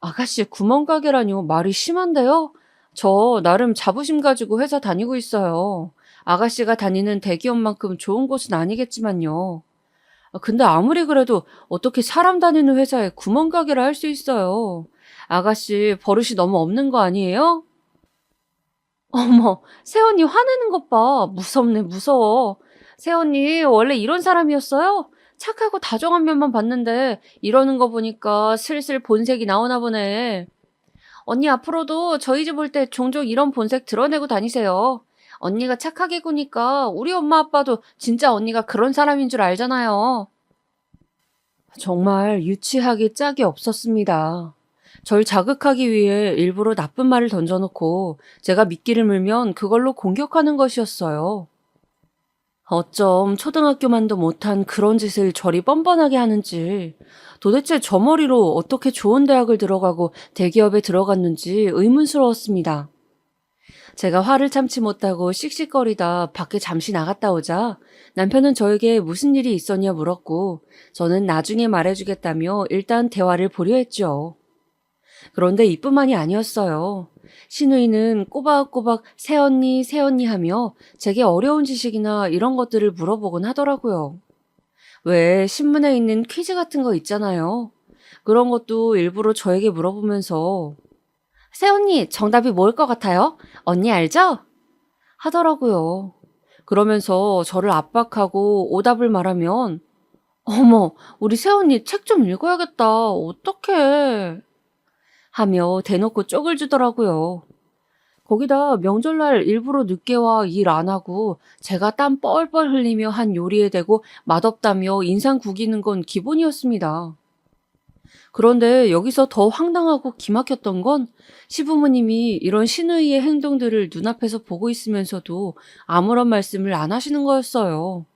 아가씨, 구멍가게라뇨. 말이 심한데요? 저 나름 자부심 가지고 회사 다니고 있어요. 아가씨가 다니는 대기업만큼 좋은 곳은 아니겠지만요. 근데 아무리 그래도 어떻게 사람 다니는 회사에 구멍가게를 할 수 있어요. 아가씨, 버릇이 너무 없는 거 아니에요? 어머, 새언니 화내는 것 봐. 무섭네, 무서워. 새언니, 원래 이런 사람이었어요? 착하고 다정한 면만 봤는데, 이러는 거 보니까 슬슬 본색이 나오나 보네. 언니 앞으로도 저희 집 올 때 종종 이런 본색 드러내고 다니세요. 언니가 착하게 구니까 우리 엄마 아빠도 진짜 언니가 그런 사람인 줄 알잖아요. 정말 유치하기 짝이 없었습니다. 절 자극하기 위해 일부러 나쁜 말을 던져놓고 제가 미끼를 물면 그걸로 공격하는 것이었어요. 어쩜 초등학교만도 못한 그런 짓을 저리 뻔뻔하게 하는지, 도대체 저 머리로 어떻게 좋은 대학을 들어가고 대기업에 들어갔는지 의문스러웠습니다. 제가 화를 참지 못하고 씩씩거리다 밖에 잠시 나갔다 오자 남편은 저에게 무슨 일이 있었냐 물었고 저는 나중에 말해주겠다며 일단 대화를 보려 했죠. 그런데 이뿐만이 아니었어요. 시누이는 꼬박꼬박 새언니, 새언니 하며 제게 어려운 지식이나 이런 것들을 물어보곤 하더라고요. 왜 신문에 있는 퀴즈 같은 거 있잖아요. 그런 것도 일부러 저에게 물어보면서 새언니, 정답이 뭘 것 같아요? 언니 알죠? 하더라고요. 그러면서 저를 압박하고 오답을 말하면 어머, 우리 새언니 책 좀 읽어야겠다. 어떡해. 하며 대놓고 쪽을 주더라고요. 거기다 명절날 일부러 늦게 와 일 안 하고 제가 땀 뻘뻘 흘리며 한 요리에 대고 맛없다며 인상 구기는 건 기본이었습니다. 그런데 여기서 더 황당하고 기막혔던 건 시부모님이 이런 시누이의 행동들을 눈앞에서 보고 있으면서도 아무런 말씀을 안 하시는 거였어요.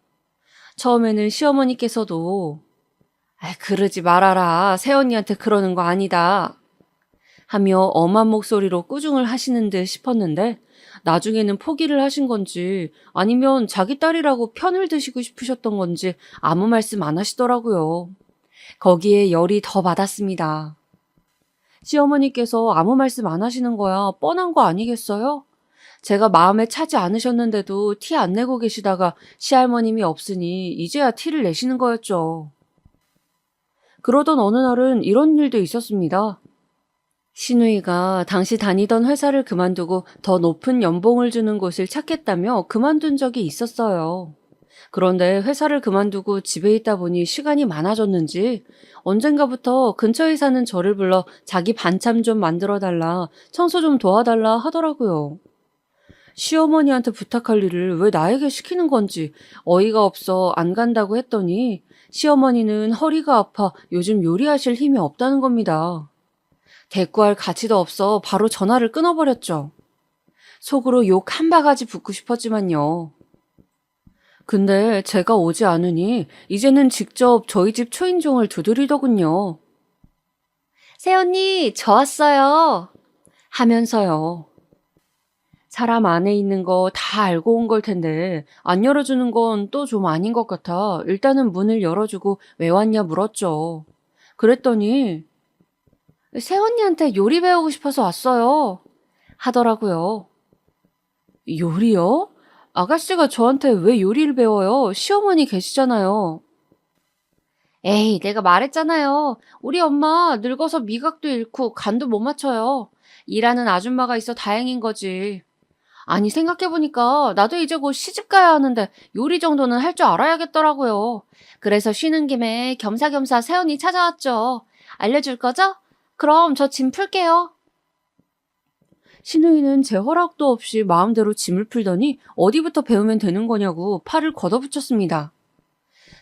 처음에는 시어머니께서도 "아, 그러지 말아라. 새언니한테 그러는 거 아니다." 하며 엄한 목소리로 꾸중을 하시는 듯 싶었는데 나중에는 포기를 하신 건지 아니면 자기 딸이라고 편을 드시고 싶으셨던 건지 아무 말씀 안 하시더라고요. 거기에 열이 더 받았습니다. 시어머니께서 아무 말씀 안 하시는 거야 뻔한 거 아니겠어요? 제가 마음에 차지 않으셨는데도 티 안 내고 계시다가 시할머님이 없으니 이제야 티를 내시는 거였죠. 그러던 어느 날은 이런 일도 있었습니다. 시누이가 당시 다니던 회사를 그만두고 더 높은 연봉을 주는 곳을 찾겠다며 그만둔 적이 있었어요. 그런데 회사를 그만두고 집에 있다 보니 시간이 많아졌는지 언젠가부터 근처에 사는 저를 불러 자기 반찬 좀 만들어 달라, 청소 좀 도와달라 하더라고요. 시어머니한테 부탁할 일을 왜 나에게 시키는 건지 어이가 없어 안 간다고 했더니 시어머니는 허리가 아파 요즘 요리하실 힘이 없다는 겁니다. 대꾸할 가치도 없어 바로 전화를 끊어버렸죠. 속으로 욕 한 바가지 붙고 싶었지만요. 근데 제가 오지 않으니 이제는 직접 저희 집 초인종을 두드리더군요. 새언니, 저 왔어요. 하면서요. 사람 안에 있는 거 다 알고 온 걸 텐데 안 열어주는 건 또 좀 아닌 것 같아 일단은 문을 열어주고 왜 왔냐 물었죠. 그랬더니 새언니한테 요리 배우고 싶어서 왔어요. 하더라고요. 요리요? 아가씨가 저한테 왜 요리를 배워요? 시어머니 계시잖아요. 에이, 내가 말했잖아요. 우리 엄마 늙어서 미각도 잃고 간도 못 맞춰요. 일하는 아줌마가 있어 다행인 거지. 아니, 생각해보니까 나도 이제 곧 시집 가야 하는데 요리 정도는 할 줄 알아야겠더라고요. 그래서 쉬는 김에 겸사겸사 새언니 찾아왔죠. 알려줄 거죠? 그럼 저 짐 풀게요. 시누이는 제 허락도 없이 마음대로 짐을 풀더니 어디부터 배우면 되는 거냐고 팔을 걷어붙였습니다.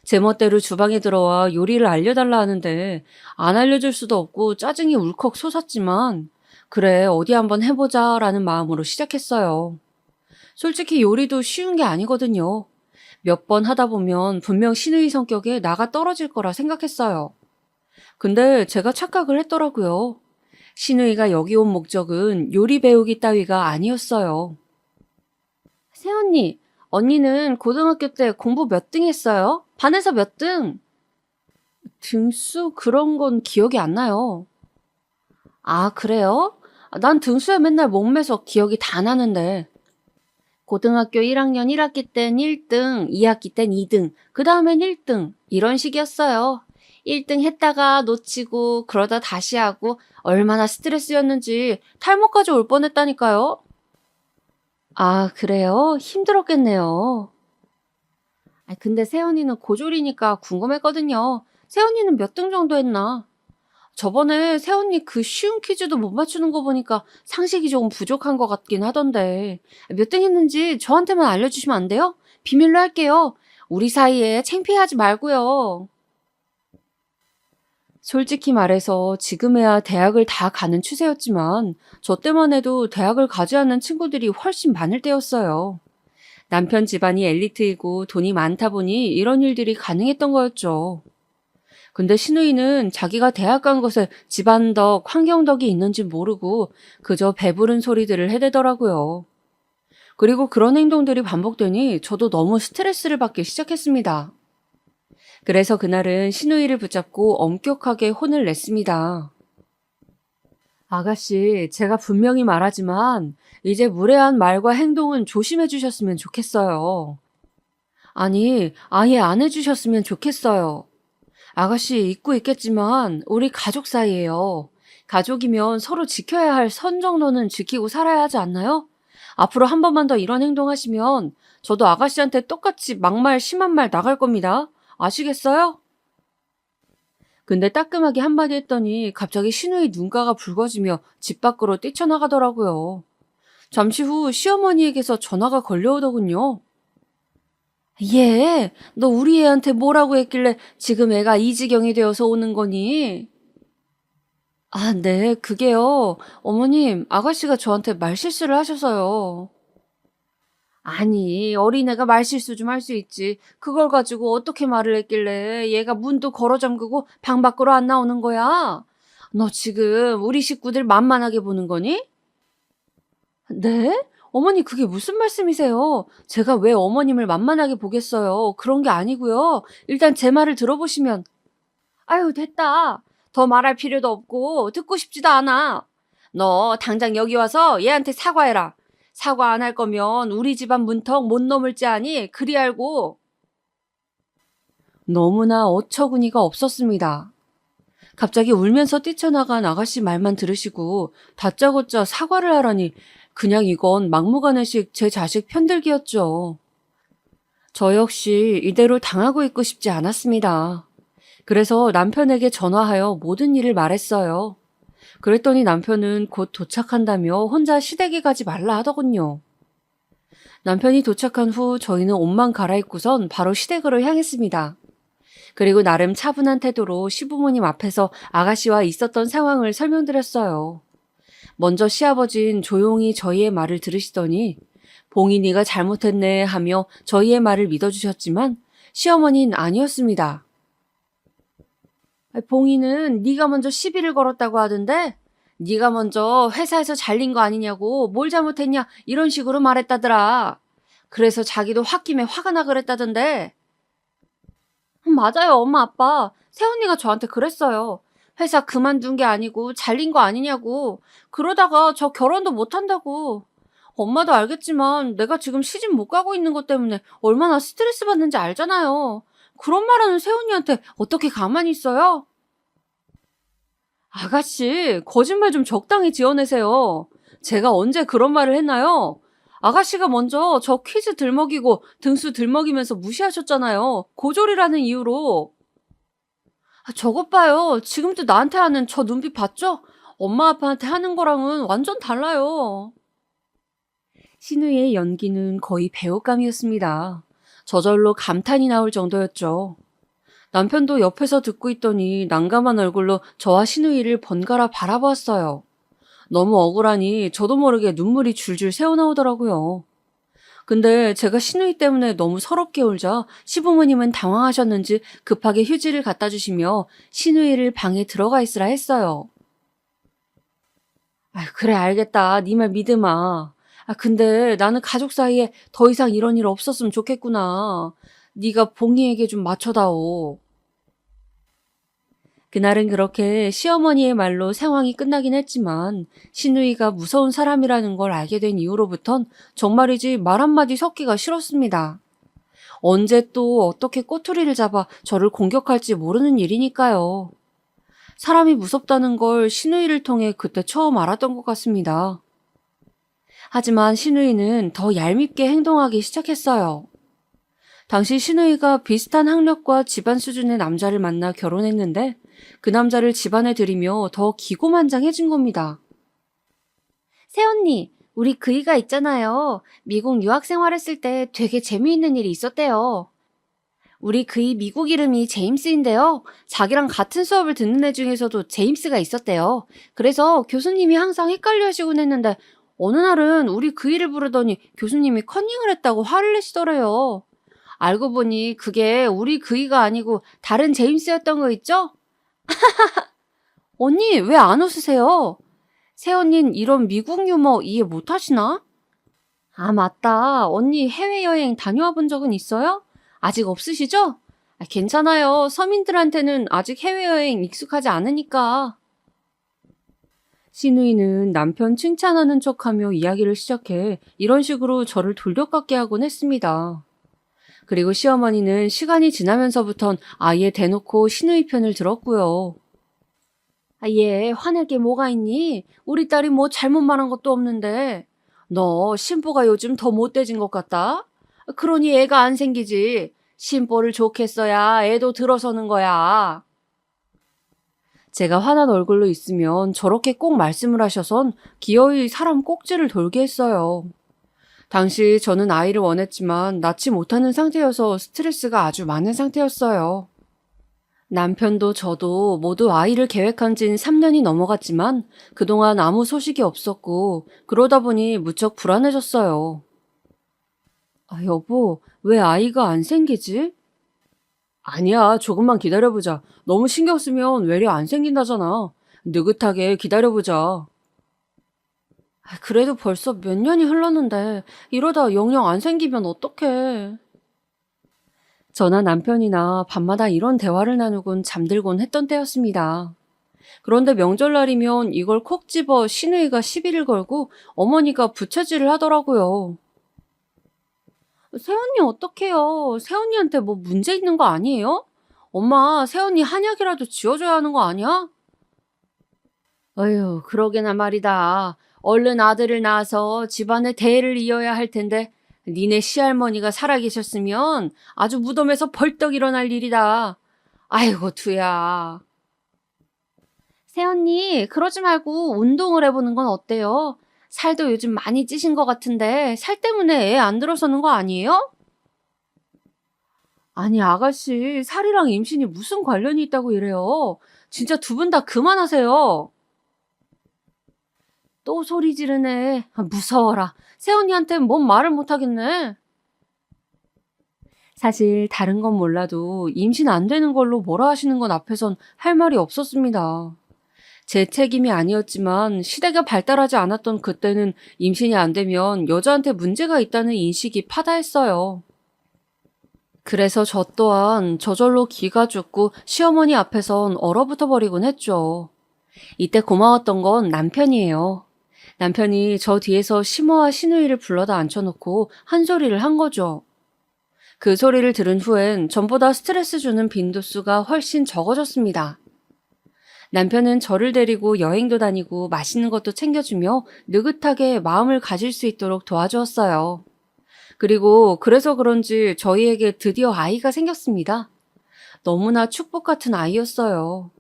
제 멋대로 주방에 들어와 요리를 알려달라 하는데 안 알려줄 수도 없고 짜증이 울컥 솟았지만 그래 어디 한번 해보자 라는 마음으로 시작했어요. 솔직히 요리도 쉬운 게 아니거든요. 몇 번 하다 보면 분명 시누이 성격에 나가 떨어질 거라 생각했어요. 근데 제가 착각을 했더라고요. 시누이가 여기 온 목적은 요리 배우기 따위가 아니었어요. 새언니, 언니는 고등학교 때 공부 몇 등 했어요? 반에서 몇 등? 등수 그런 건 기억이 안 나요. 아, 그래요? 난 등수에 맨날 목매서 기억이 다 나는데. 고등학교 1학년 1학기 땐 1등, 2학기 땐 2등, 그 다음엔 1등 이런 식이었어요. 1등 했다가 놓치고 그러다 다시 하고 얼마나 스트레스였는지 탈모까지 올 뻔했다니까요. 아, 그래요? 힘들었겠네요. 근데 세연이는 고졸이니까 궁금했거든요. 세연이는 몇 등 정도 했나? 저번에 세연이 그 쉬운 퀴즈도 못 맞추는 거 보니까 상식이 조금 부족한 것 같긴 하던데. 몇 등 했는지 저한테만 알려주시면 안 돼요? 비밀로 할게요. 우리 사이에 창피하지 말고요. 솔직히 말해서 지금에야 대학을 다 가는 추세였지만 저 때만 해도 대학을 가지 않는 친구들이 훨씬 많을 때였어요. 남편 집안이 엘리트이고 돈이 많다 보니 이런 일들이 가능했던 거였죠. 근데 시누이는 자기가 대학 간 것에 집안 덕, 환경 덕이 있는지 모르고 그저 배부른 소리들을 해대더라고요. 그리고 그런 행동들이 반복되니 저도 너무 스트레스를 받기 시작했습니다. 그래서 그날은 시누이를 붙잡고 엄격하게 혼을 냈습니다. 아가씨, 제가 분명히 말하지만 이제 무례한 말과 행동은 조심해 주셨으면 좋겠어요. 아니, 아예 안 해주셨으면 좋겠어요. 아가씨 잊고 있겠지만 우리 가족 사이예요. 가족이면 서로 지켜야 할 선 정도는 지키고 살아야 하지 않나요? 앞으로 한 번만 더 이런 행동하시면 저도 아가씨한테 똑같이 막말 심한 말 나갈 겁니다. 아시겠어요? 근데 따끔하게 한마디 했더니 갑자기 시누이 눈가가 붉어지며 집 밖으로 뛰쳐나가더라고요. 잠시 후 시어머니에게서 전화가 걸려오더군요. 얘, 너 우리 애한테 뭐라고 했길래 지금 애가 이 지경이 되어서 오는 거니? 아, 네, 그게요. 어머님, 아가씨가 저한테 말실수를 하셔서요. 아니, 어린애가 말실수 좀 할 수 있지. 그걸 가지고 어떻게 말을 했길래 얘가 문도 걸어 잠그고 방 밖으로 안 나오는 거야? 너 지금 우리 식구들 만만하게 보는 거니? 네? 어머니, 그게 무슨 말씀이세요? 제가 왜 어머님을 만만하게 보겠어요? 그런 게 아니고요. 일단 제 말을 들어보시면, 아유, 됐다. 더 말할 필요도 없고 듣고 싶지도 않아. 너 당장 여기 와서 얘한테 사과해라. 사과 안 할 거면 우리 집안 문턱 못 넘을지 아니? 그리 알고. 너무나 어처구니가 없었습니다. 갑자기 울면서 뛰쳐나간 아가씨 말만 들으시고 다짜고짜 사과를 하라니 그냥 이건 막무가내식 제 자식 편들기였죠. 저 역시 이대로 당하고 있고 싶지 않았습니다. 그래서 남편에게 전화하여 모든 일을 말했어요. 그랬더니 남편은 곧 도착한다며 혼자 시댁에 가지 말라 하더군요. 남편이 도착한 후 저희는 옷만 갈아입고선 바로 시댁으로 향했습니다. 그리고 나름 차분한 태도로 시부모님 앞에서 아가씨와 있었던 상황을 설명드렸어요. 먼저 시아버진 조용히 저희의 말을 들으시더니 봉이 네가 잘못했네 하며 저희의 말을 믿어주셨지만 시어머니는 아니었습니다. 봉이는 네가 먼저 시비를 걸었다고 하던데 네가 먼저 회사에서 잘린 거 아니냐고 뭘 잘못했냐 이런 식으로 말했다더라. 그래서 자기도 홧김에 화가 나 그랬다던데. 맞아요, 엄마 아빠. 새언니가 저한테 그랬어요. 회사 그만둔 게 아니고 잘린 거 아니냐고. 그러다가 저 결혼도 못 한다고. 엄마도 알겠지만 내가 지금 시집 못 가고 있는 것 때문에 얼마나 스트레스 받는지 알잖아요. 그런 말하는 새언니한테 어떻게 가만히 있어요? 아가씨, 거짓말 좀 적당히 지어내세요. 제가 언제 그런 말을 했나요? 아가씨가 먼저 저 퀴즈 들먹이고 등수 들먹이면서 무시하셨잖아요. 고졸이라는 이유로. 저것 봐요. 지금도 나한테 하는 저 눈빛 봤죠? 엄마 아빠한테 하는 거랑은 완전 달라요. 신우의 연기는 거의 배옥감이었습니다. 저절로 감탄이 나올 정도였죠. 남편도 옆에서 듣고 있더니 난감한 얼굴로 저와 신우이를 번갈아 바라보았어요. 너무 억울하니 저도 모르게 눈물이 줄줄 새어나오더라고요. 근데 제가 신우이 때문에 너무 서럽게 울자 시부모님은 당황하셨는지 급하게 휴지를 갖다 주시며 신우이를 방에 들어가 있으라 했어요. 그래 알겠다. 네 말 믿음아. 근데 나는 가족 사이에 더 이상 이런 일 없었으면 좋겠구나. 네가 봉이에게 좀 맞춰다오. 그날은 그렇게 시어머니의 말로 상황이 끝나긴 했지만 신우이가 무서운 사람이라는 걸 알게 된 이후로부턴 정말이지 말 한마디 섞기가 싫었습니다. 언제 또 어떻게 꼬투리를 잡아 저를 공격할지 모르는 일이니까요. 사람이 무섭다는 걸 신우이를 통해 그때 처음 알았던 것 같습니다. 하지만 신우이는 더 얄밉게 행동하기 시작했어요. 당시 신우이가 비슷한 학력과 집안 수준의 남자를 만나 결혼했는데 그 남자를 집안에 들이며 더 기고만장해진 겁니다. 새언니, 우리 그이가 있잖아요. 미국 유학 생활했을 때 되게 재미있는 일이 있었대요. 우리 그이 미국 이름이 제임스인데요. 자기랑 같은 수업을 듣는 애 중에서도 제임스가 있었대요. 그래서 교수님이 항상 헷갈려 하시곤 했는데 어느 날은 우리 그이를 부르더니 교수님이 컨닝을 했다고 화를 내시더래요. 알고 보니 그게 우리 그이가 아니고 다른 제임스였던 거 있죠? 언니, 왜 안 웃으세요? 새언니는 이런 미국 유머 이해 못 하시나? 아, 맞다. 언니 해외여행 다녀와 본 적은 있어요? 아직 없으시죠? 괜찮아요. 서민들한테는 아직 해외여행 익숙하지 않으니까. 신우이는 남편 칭찬하는 척하며 이야기를 시작해 이런 식으로 저를 돌려깎게 하곤 했습니다. 그리고 시어머니는 시간이 지나면서부턴 아예 대놓고 신우이 편을 들었고요. 얘 화낼 게 뭐가 있니? 우리 딸이 뭐 잘못 말한 것도 없는데. 너 심보가 요즘 더 못돼진 것 같다? 그러니 애가 안 생기지. 심보를 좋게 써야 애도 들어서는 거야. 제가 화난 얼굴로 있으면 저렇게 꼭 말씀을 하셔선 기어이 사람 꼭지를 돌게 했어요. 당시 저는 아이를 원했지만 낳지 못하는 상태여서 스트레스가 아주 많은 상태였어요. 남편도 저도 모두 아이를 계획한 지는 3년이 넘어갔지만 그동안 아무 소식이 없었고 그러다 보니 무척 불안해졌어요. 아, 여보, 왜 아이가 안 생기지? 아니야, 조금만 기다려보자. 너무 신경 쓰면 외래 안 생긴다잖아. 느긋하게 기다려보자. 아, 그래도 벌써 몇 년이 흘렀는데 이러다 영영 안 생기면 어떡해. 저나 남편이나 밤마다 이런 대화를 나누곤 잠들곤 했던 때였습니다. 그런데 명절날이면 이걸 콕 집어 시누이가 시비를 걸고 어머니가 부채질을 하더라고요. 새언니 어떡해요? 새언니한테 뭐 문제 있는 거 아니에요? 엄마, 새언니 한약이라도 지어줘야 하는 거 아니야? 어휴, 그러게나 말이다. 얼른 아들을 낳아서 집안의 대를 이어야 할 텐데 니네 시할머니가 살아계셨으면 아주 무덤에서 벌떡 일어날 일이다. 아이고, 두야. 새언니, 그러지 말고 운동을 해보는 건 어때요? 살도 요즘 많이 찌신 것 같은데 살 때문에 애 안 들어서는 거 아니에요? 아니, 아가씨, 살이랑 임신이 무슨 관련이 있다고 이래요? 진짜 두 분 다 그만하세요. 또 소리 지르네. 아, 무서워라. 새언니한텐 뭔 말을 못하겠네. 사실 다른 건 몰라도 임신 안 되는 걸로 뭐라 하시는 건 앞에선 할 말이 없었습니다. 제 책임이 아니었지만 시대가 발달하지 않았던 그때는 임신이 안 되면 여자한테 문제가 있다는 인식이 파다했어요. 그래서 저 또한 저절로 기가 죽고 시어머니 앞에선 얼어붙어 버리곤 했죠. 이때 고마웠던 건 남편이에요. 남편이 저 뒤에서 시모와 시누이를 불러다 앉혀놓고 한 소리를 한 거죠. 그 소리를 들은 후엔 전보다 스트레스 주는 빈도수가 훨씬 적어졌습니다. 남편은 저를 데리고 여행도 다니고 맛있는 것도 챙겨주며 느긋하게 마음을 가질 수 있도록 도와주었어요. 그리고 그래서 그런지 저희에게 드디어 아이가 생겼습니다. 너무나 축복 같은 아이였어요.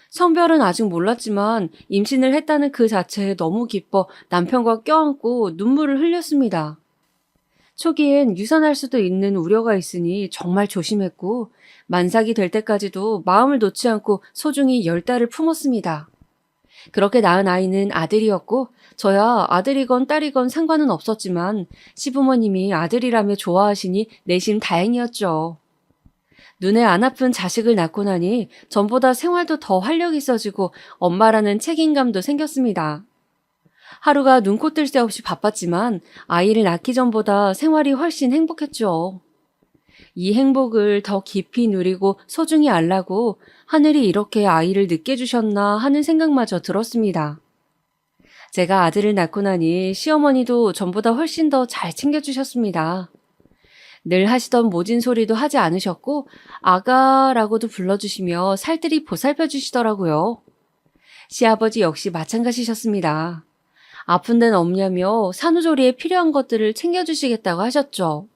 성별은 아직 몰랐지만 임신을 했다는 그 자체에 너무 기뻐 남편과 껴안고 눈물을 흘렸습니다. 초기엔 유산할 수도 있는 우려가 있으니 정말 조심했고 만삭이 될 때까지도 마음을 놓지 않고 소중히 10달을 품었습니다. 그렇게 낳은 아이는 아들이었고 저야 아들이건 딸이건 상관은 없었지만 시부모님이 아들이라며 좋아하시니 내심 다행이었죠. 눈에 안 아픈 자식을 낳고 나니 전보다 생활도 더 활력 있어지고 엄마라는 책임감도 생겼습니다. 하루가 눈코 뜰 새 없이 바빴지만 아이를 낳기 전보다 생활이 훨씬 행복했죠. 이 행복을 더 깊이 누리고 소중히 알라고 하늘이 이렇게 아이를 늦게 주셨나 하는 생각마저 들었습니다. 제가 아들을 낳고 나니 시어머니도 전보다 훨씬 더 잘 챙겨주셨습니다. 늘 하시던 모진 소리도 하지 않으셨고 아가라고도 불러주시며 살뜰히 보살펴 주시더라고요. 시아버지 역시 마찬가지셨습니다. 아픈 데는 없냐며 산후조리에 필요한 것들을 챙겨주시겠다고 하셨죠.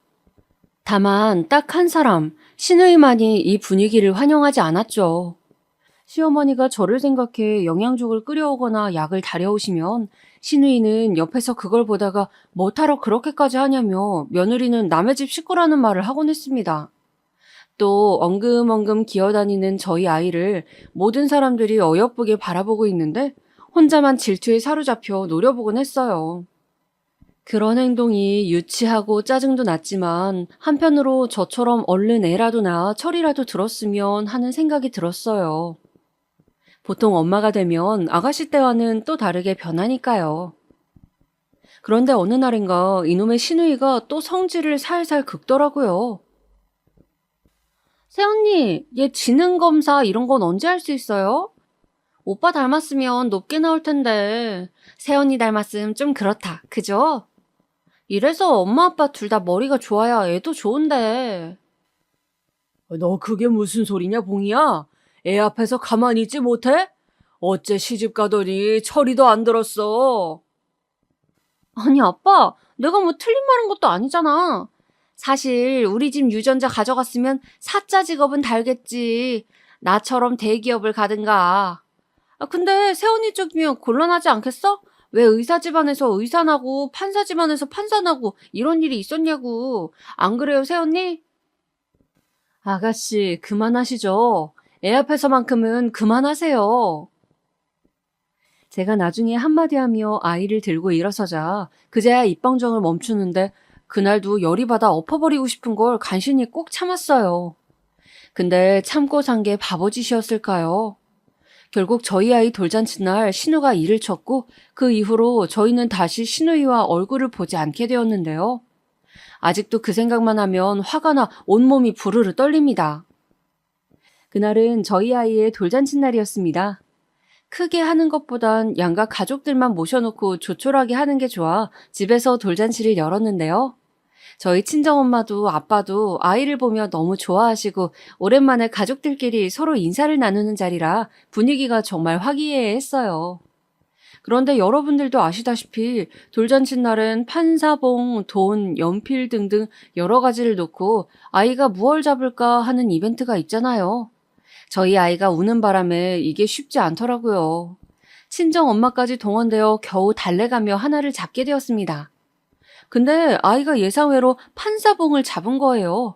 다만 딱 한 사람, 시누이만이 이 분위기를 환영하지 않았죠. 시어머니가 저를 생각해 영양죽을 끓여오거나 약을 다려오시면 시누이는 옆에서 그걸 보다가 뭐하러 그렇게까지 하냐며 며느리는 남의 집 식구라는 말을 하곤 했습니다. 또 엉금엉금 기어다니는 저희 아이를 모든 사람들이 어여쁘게 바라보고 있는데 혼자만 질투에 사로잡혀 노려보곤 했어요. 그런 행동이 유치하고 짜증도 났지만 한편으로 저처럼 얼른 애라도 낳아 철이라도 들었으면 하는 생각이 들었어요. 보통 엄마가 되면 아가씨 때와는 또 다르게 변하니까요. 그런데 어느 날인가 이놈의 시누이가 또 성질을 살살 긁더라고요. 새언니, 얘 지능검사 이런 건 언제 할 수 있어요? 오빠 닮았으면 높게 나올 텐데 새언니 닮았음 좀 그렇다, 그죠? 이래서 엄마 아빠 둘 다 머리가 좋아야 애도 좋은데. 너 그게 무슨 소리냐, 봉이야? 애 앞에서 가만히 있지 못해? 어째 시집 가더니 철이도 안 들었어. 아니 아빠, 내가 뭐 틀린 말한 것도 아니잖아. 사실 우리 집 유전자 가져갔으면 사자 직업은 달겠지. 나처럼 대기업을 가든가. 근데 세훈이 쪽이면 곤란하지 않겠어? 왜 의사 집안에서 의사 나고 판사 집안에서 판사 나고 이런 일이 있었냐고. 안 그래요, 세훈이? 아가씨, 그만하시죠. 애 앞에서만큼은 그만하세요. 제가 나중에 한마디 하며 아이를 들고 일어서자 그제야 입방정을 멈추는데 그날도 열이 받아 엎어버리고 싶은 걸 간신히 꼭 참았어요. 근데 참고 산 게 바보짓이었을까요? 결국 저희 아이 돌잔치 날 신우가 일을 쳤고 그 이후로 저희는 다시 신우이와 얼굴을 보지 않게 되었는데요. 아직도 그 생각만 하면 화가 나 온몸이 부르르 떨립니다. 그날은 저희 아이의 돌잔치 날이었습니다. 크게 하는 것보단 양가 가족들만 모셔놓고 조촐하게 하는 게 좋아 집에서 돌잔치를 열었는데요. 저희 친정엄마도 아빠도 아이를 보며 너무 좋아하시고 오랜만에 가족들끼리 서로 인사를 나누는 자리라 분위기가 정말 화기애애했어요. 그런데 여러분들도 아시다시피 돌잔치 날엔 판사봉, 돈, 연필 등등 여러 가지를 놓고 아이가 무얼 잡을까 하는 이벤트가 있잖아요. 저희 아이가 우는 바람에 이게 쉽지 않더라고요. 친정 엄마까지 동원되어 겨우 달래가며 하나를 잡게 되었습니다. 근데 아이가 예상외로 판사봉을 잡은 거예요.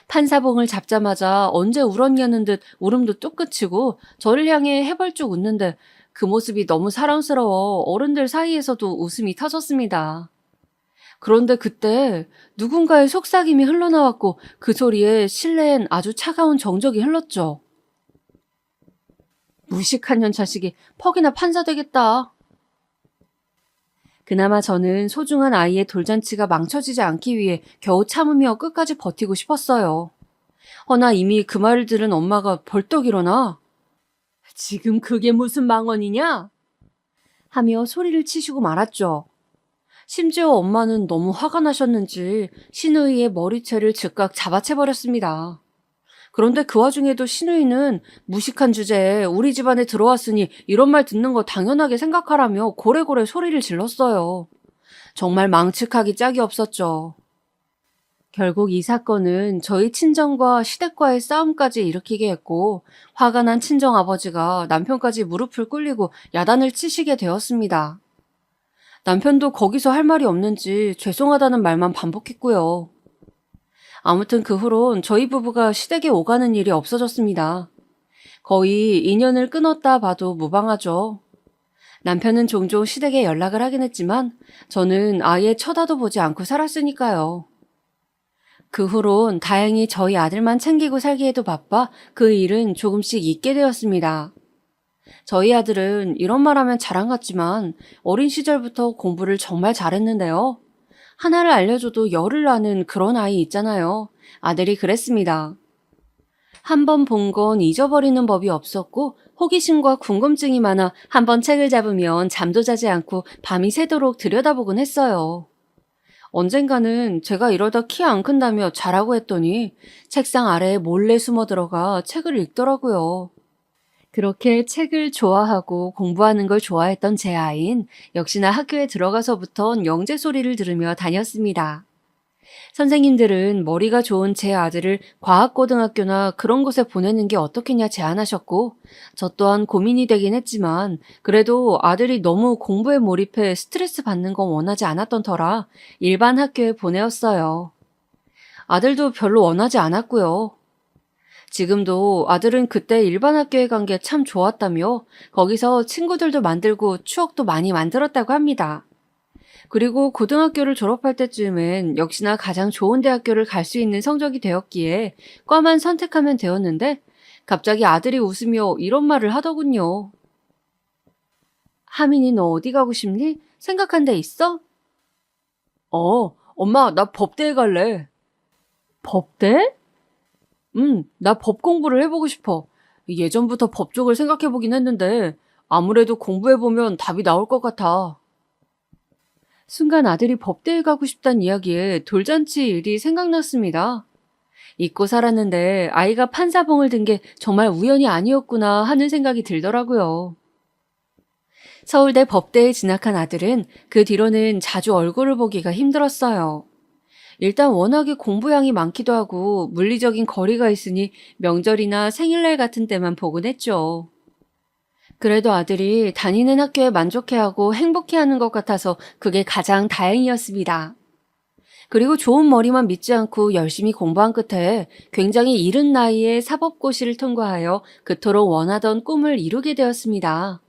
판사봉을 잡자마자 언제 울었냐는 듯 울음도 뚝 그치고 저를 향해 해벌쭉 웃는데 그 모습이 너무 사랑스러워 어른들 사이에서도 웃음이 터졌습니다. 그런데 그때 누군가의 속삭임이 흘러나왔고 그 소리에 실내엔 아주 차가운 정적이 흘렀죠. 무식한 년 자식이 퍽이나 판사 되겠다. 그나마 저는 소중한 아이의 돌잔치가 망쳐지지 않기 위해 겨우 참으며 끝까지 버티고 싶었어요. 허나 이미 그 말을 들은 엄마가 벌떡 일어나 지금 그게 무슨 망언이냐? 하며 소리를 치시고 말았죠. 심지어 엄마는 너무 화가 나셨는지 신우이의 머리채를 즉각 잡아채버렸습니다. 그런데 그 와중에도 신우이는 무식한 주제에 우리 집안에 들어왔으니 이런 말 듣는 거 당연하게 생각하라며 고래고래 소리를 질렀어요. 정말 망측하기 짝이 없었죠. 결국 이 사건은 저희 친정과 시댁과의 싸움까지 일으키게 했고 화가 난 친정 아버지가 남편까지 무릎을 꿇리고 야단을 치시게 되었습니다. 남편도 거기서 할 말이 없는지 죄송하다는 말만 반복했고요. 아무튼 그 후론 저희 부부가 시댁에 오가는 일이 없어졌습니다. 거의 인연을 끊었다 봐도 무방하죠. 남편은 종종 시댁에 연락을 하긴 했지만 저는 아예 쳐다도 보지 않고 살았으니까요. 그 후론 다행히 저희 아들만 챙기고 살기에도 바빠 그 일은 조금씩 잊게 되었습니다. 저희 아들은 이런 말하면 자랑 같지만 어린 시절부터 공부를 정말 잘했는데요. 하나를 알려줘도 열을 나는 그런 아이 있잖아요. 아들이 그랬습니다. 한 번 본 건 잊어버리는 법이 없었고 호기심과 궁금증이 많아 한 번 책을 잡으면 잠도 자지 않고 밤이 새도록 들여다보곤 했어요. 언젠가는 제가 이러다 키 안 큰다며 자라고 했더니 책상 아래에 몰래 숨어 들어가 책을 읽더라고요. 그렇게 책을 좋아하고 공부하는 걸 좋아했던 제 아이는 역시나 학교에 들어가서부턴 영재 소리를 들으며 다녔습니다. 선생님들은 머리가 좋은 제 아들을 과학고등학교나 그런 곳에 보내는 게 어떻겠냐 제안하셨고 저 또한 고민이 되긴 했지만 그래도 아들이 너무 공부에 몰입해 스트레스 받는 건 원하지 않았던 터라 일반 학교에 보내었어요. 아들도 별로 원하지 않았고요. 지금도 아들은 그때 일반 학교에 간 게 참 좋았다며 거기서 친구들도 만들고 추억도 많이 만들었다고 합니다. 그리고 고등학교를 졸업할 때쯤엔 역시나 가장 좋은 대학교를 갈 수 있는 성적이 되었기에 과만 선택하면 되었는데 갑자기 아들이 웃으며 이런 말을 하더군요. 하민이 너 어디 가고 싶니? 생각한 데 있어? 엄마 나 법대에 갈래. 법대? 나 법 공부를 해보고 싶어. 예전부터 법 쪽을 생각해보긴 했는데 아무래도 공부해보면 답이 나올 것 같아. 순간 아들이 법대에 가고 싶다는 이야기에 돌잔치 일이 생각났습니다. 잊고 살았는데 아이가 판사봉을 든 게 정말 우연이 아니었구나 하는 생각이 들더라고요. 서울대 법대에 진학한 아들은 그 뒤로는 자주 얼굴을 보기가 힘들었어요. 일단 워낙에 공부량이 많기도 하고 물리적인 거리가 있으니 명절이나 생일날 같은 때만 보곤 했죠. 그래도 아들이 다니는 학교에 만족해하고 행복해하는 것 같아서 그게 가장 다행이었습니다. 그리고 좋은 머리만 믿지 않고 열심히 공부한 끝에 굉장히 이른 나이에 사법고시를 통과하여 그토록 원하던 꿈을 이루게 되었습니다.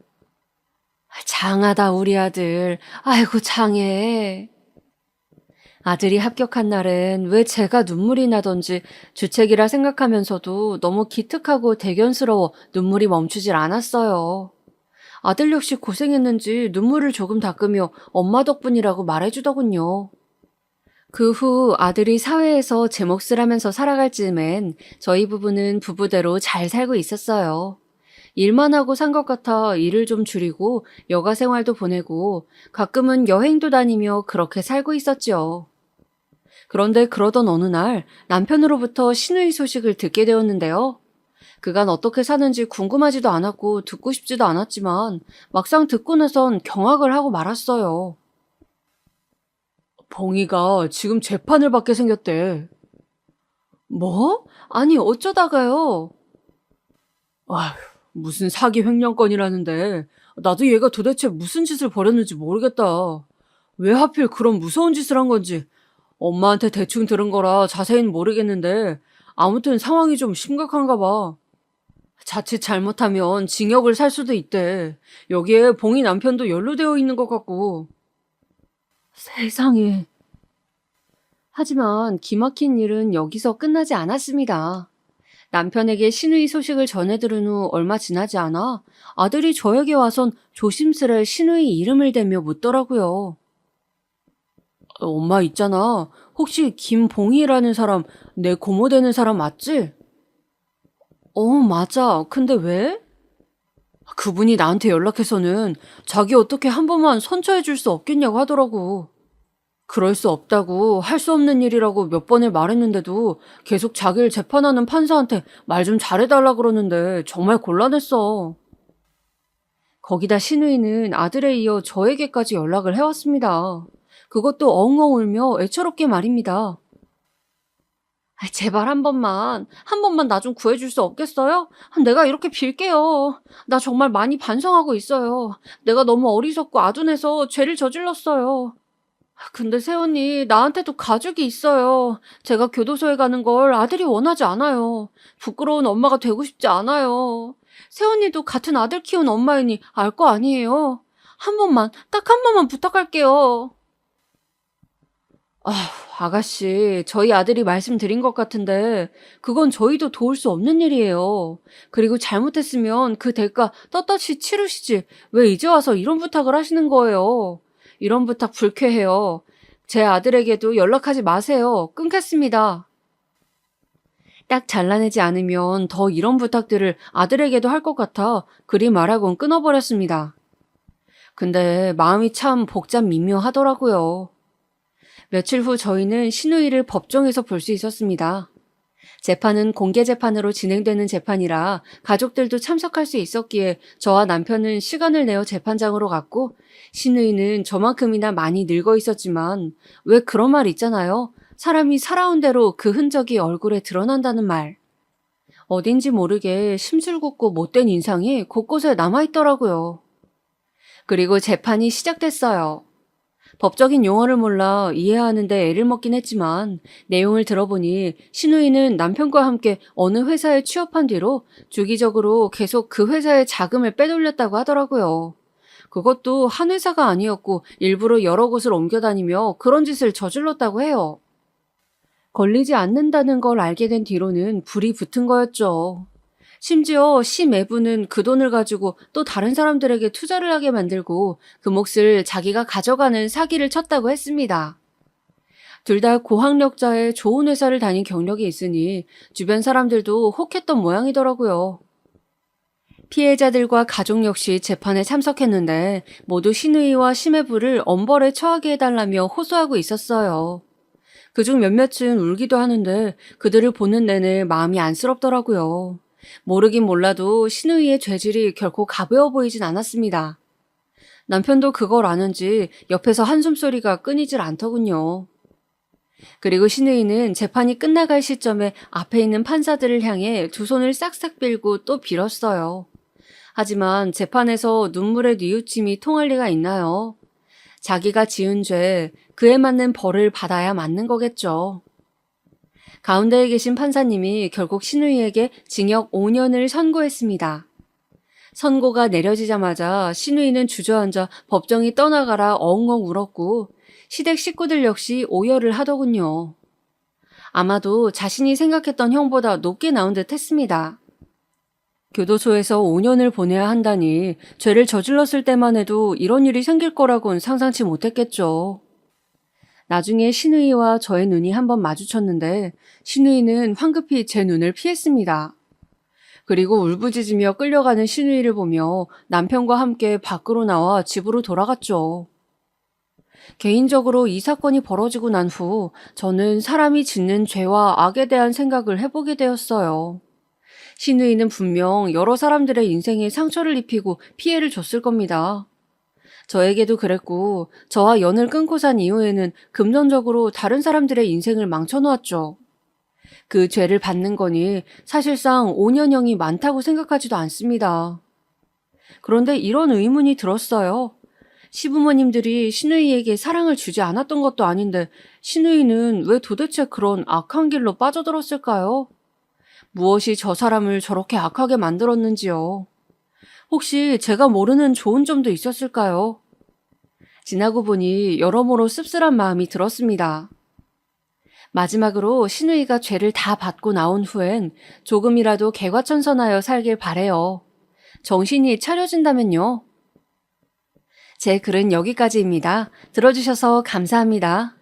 장하다 우리 아들. 아이고 장해. 아들이 합격한 날엔 왜 제가 눈물이 나던지 주책이라 생각하면서도 너무 기특하고 대견스러워 눈물이 멈추질 않았어요. 아들 역시 고생했는지 눈물을 조금 닦으며 엄마 덕분이라고 말해주더군요. 그 후 아들이 사회에서 제 몫을 하면서 살아갈 즈음엔 저희 부부는 부부대로 잘 살고 있었어요. 일만 하고 산 것 같아 일을 좀 줄이고 여가 생활도 보내고 가끔은 여행도 다니며 그렇게 살고 있었죠. 그런데 그러던 어느 날 남편으로부터 신의 소식을 듣게 되었는데요. 그간 어떻게 사는지 궁금하지도 않았고 듣고 싶지도 않았지만 막상 듣고 나선 경악을 하고 말았어요. 봉이가 지금 재판을 받게 생겼대. 뭐? 아니 어쩌다가요? 아휴, 무슨 사기 횡령건이라는데 나도 얘가 도대체 무슨 짓을 벌였는지 모르겠다. 왜 하필 그런 무서운 짓을 한 건지 엄마한테 대충 들은 거라 자세히는 모르겠는데 아무튼 상황이 좀 심각한가 봐. 자칫 잘못하면 징역을 살 수도 있대. 여기에 봉이 남편도 연루되어 있는 것 같고. 세상에. 하지만 기막힌 일은 여기서 끝나지 않았습니다. 남편에게 신의 소식을 전해 들은 후 얼마 지나지 않아 아들이 저에게 와선 조심스레 신의 이름을 대며 묻더라고요. 엄마 있잖아. 혹시 김봉희라는 사람 내 고모 되는 사람 맞지? 맞아. 근데 왜? 그분이 나한테 연락해서는 자기 어떻게 한 번만 선처해 줄 수 없겠냐고 하더라고. 그럴 수 없다고 할 수 없는 일이라고 몇 번을 말했는데도 계속 자기를 재판하는 판사한테 말 좀 잘해달라 그러는데 정말 곤란했어. 거기다 신우이는 아들에 이어 저에게까지 연락을 해왔습니다. 그것도 엉엉 울며 애처롭게 말입니다. 제발 한 번만 나 좀 구해줄 수 없겠어요? 내가 이렇게 빌게요. 나 정말 많이 반성하고 있어요. 내가 너무 어리석고 아둔해서 죄를 저질렀어요. 근데 새언니, 나한테도 가족이 있어요. 제가 교도소에 가는 걸 아들이 원하지 않아요. 부끄러운 엄마가 되고 싶지 않아요. 새언니도 같은 아들 키운 엄마이니 알 거 아니에요. 딱 한 번만 부탁할게요. 아, 아가씨, 저희 아들이 말씀드린 것 같은데 그건 저희도 도울 수 없는 일이에요. 그리고 잘못했으면 그 대가 떳떳이 치르시지. 왜 이제 와서 이런 부탁을 하시는 거예요? 이런 부탁 불쾌해요. 제 아들에게도 연락하지 마세요. 끊겠습니다. 딱 잘라내지 않으면 더 이런 부탁들을 아들에게도 할 것 같아 그리 말하곤 끊어버렸습니다. 근데 마음이 참 복잡 미묘하더라고요. 며칠 후 저희는 신우이를 법정에서 볼 수 있었습니다. 재판은 공개 재판으로 진행되는 재판이라 가족들도 참석할 수 있었기에 저와 남편은 시간을 내어 재판장으로 갔고 신우이는 저만큼이나 많이 늙어 있었지만 왜 그런 말 있잖아요. 사람이 살아온 대로 그 흔적이 얼굴에 드러난다는 말. 어딘지 모르게 심술궂고 못된 인상이 곳곳에 남아있더라고요. 그리고 재판이 시작됐어요. 법적인 용어를 몰라 이해하는데 애를 먹긴 했지만 내용을 들어보니 신우이는 남편과 함께 어느 회사에 취업한 뒤로 주기적으로 계속 그 회사의 자금을 빼돌렸다고 하더라고요. 그것도 한 회사가 아니었고 일부러 여러 곳을 옮겨다니며 그런 짓을 저질렀다고 해요. 걸리지 않는다는 걸 알게 된 뒤로는 불이 붙은 거였죠. 심지어 시 매부는 그 돈을 가지고 또 다른 사람들에게 투자를 하게 만들고 그 몫을 자기가 가져가는 사기를 쳤다고 했습니다. 둘 다 고학력자의 좋은 회사를 다닌 경력이 있으니 주변 사람들도 혹했던 모양이더라고요. 피해자들과 가족 역시 재판에 참석했는데 모두 신의와 심해부를 엄벌에 처하게 해달라며 호소하고 있었어요. 그중 몇몇은 울기도 하는데 그들을 보는 내내 마음이 안쓰럽더라고요. 모르긴 몰라도 신우이의 죄질이 결코 가벼워 보이진 않았습니다. 남편도 그걸 아는지 옆에서 한숨소리가 끊이질 않더군요. 그리고 신우이는 재판이 끝나갈 시점에 앞에 있는 판사들을 향해 두 손을 싹싹 빌고 또 빌었어요. 하지만 재판에서 눈물의 뉘우침이 통할 리가 있나요? 자기가 지은 죄, 그에 맞는 벌을 받아야 맞는 거겠죠. 가운데에 계신 판사님이 결국 신우이에게 징역 5년을 선고했습니다. 선고가 내려지자마자 신우이는 주저앉아 법정이 떠나가라 엉엉 울었고 시댁 식구들 역시 오열을 하더군요. 아마도 자신이 생각했던 형보다 높게 나온 듯 했습니다. 교도소에서 5년을 보내야 한다니 죄를 저질렀을 때만 해도 이런 일이 생길 거라곤 상상치 못했겠죠. 나중에 신우이와 저의 눈이 한번 마주쳤는데 신우이는 황급히 제 눈을 피했습니다. 그리고 울부짖으며 끌려가는 신우이를 보며 남편과 함께 밖으로 나와 집으로 돌아갔죠. 개인적으로 이 사건이 벌어지고 난 후 저는 사람이 짓는 죄와 악에 대한 생각을 해보게 되었어요. 신우이는 분명 여러 사람들의 인생에 상처를 입히고 피해를 줬을 겁니다. 저에게도 그랬고 저와 연을 끊고 산 이후에는 금전적으로 다른 사람들의 인생을 망쳐놓았죠. 그 죄를 받는 거니 사실상 5년형이 많다고 생각하지도 않습니다. 그런데 이런 의문이 들었어요. 시부모님들이 신우이에게 사랑을 주지 않았던 것도 아닌데 신우이는 왜 도대체 그런 악한 길로 빠져들었을까요? 무엇이 저 사람을 저렇게 악하게 만들었는지요? 혹시 제가 모르는 좋은 점도 있었을까요? 지나고 보니 여러모로 씁쓸한 마음이 들었습니다. 마지막으로 신우이가 죄를 다 받고 나온 후엔 조금이라도 개과천선하여 살길 바래요. 정신이 차려진다면요. 제 글은 여기까지입니다. 들어주셔서 감사합니다.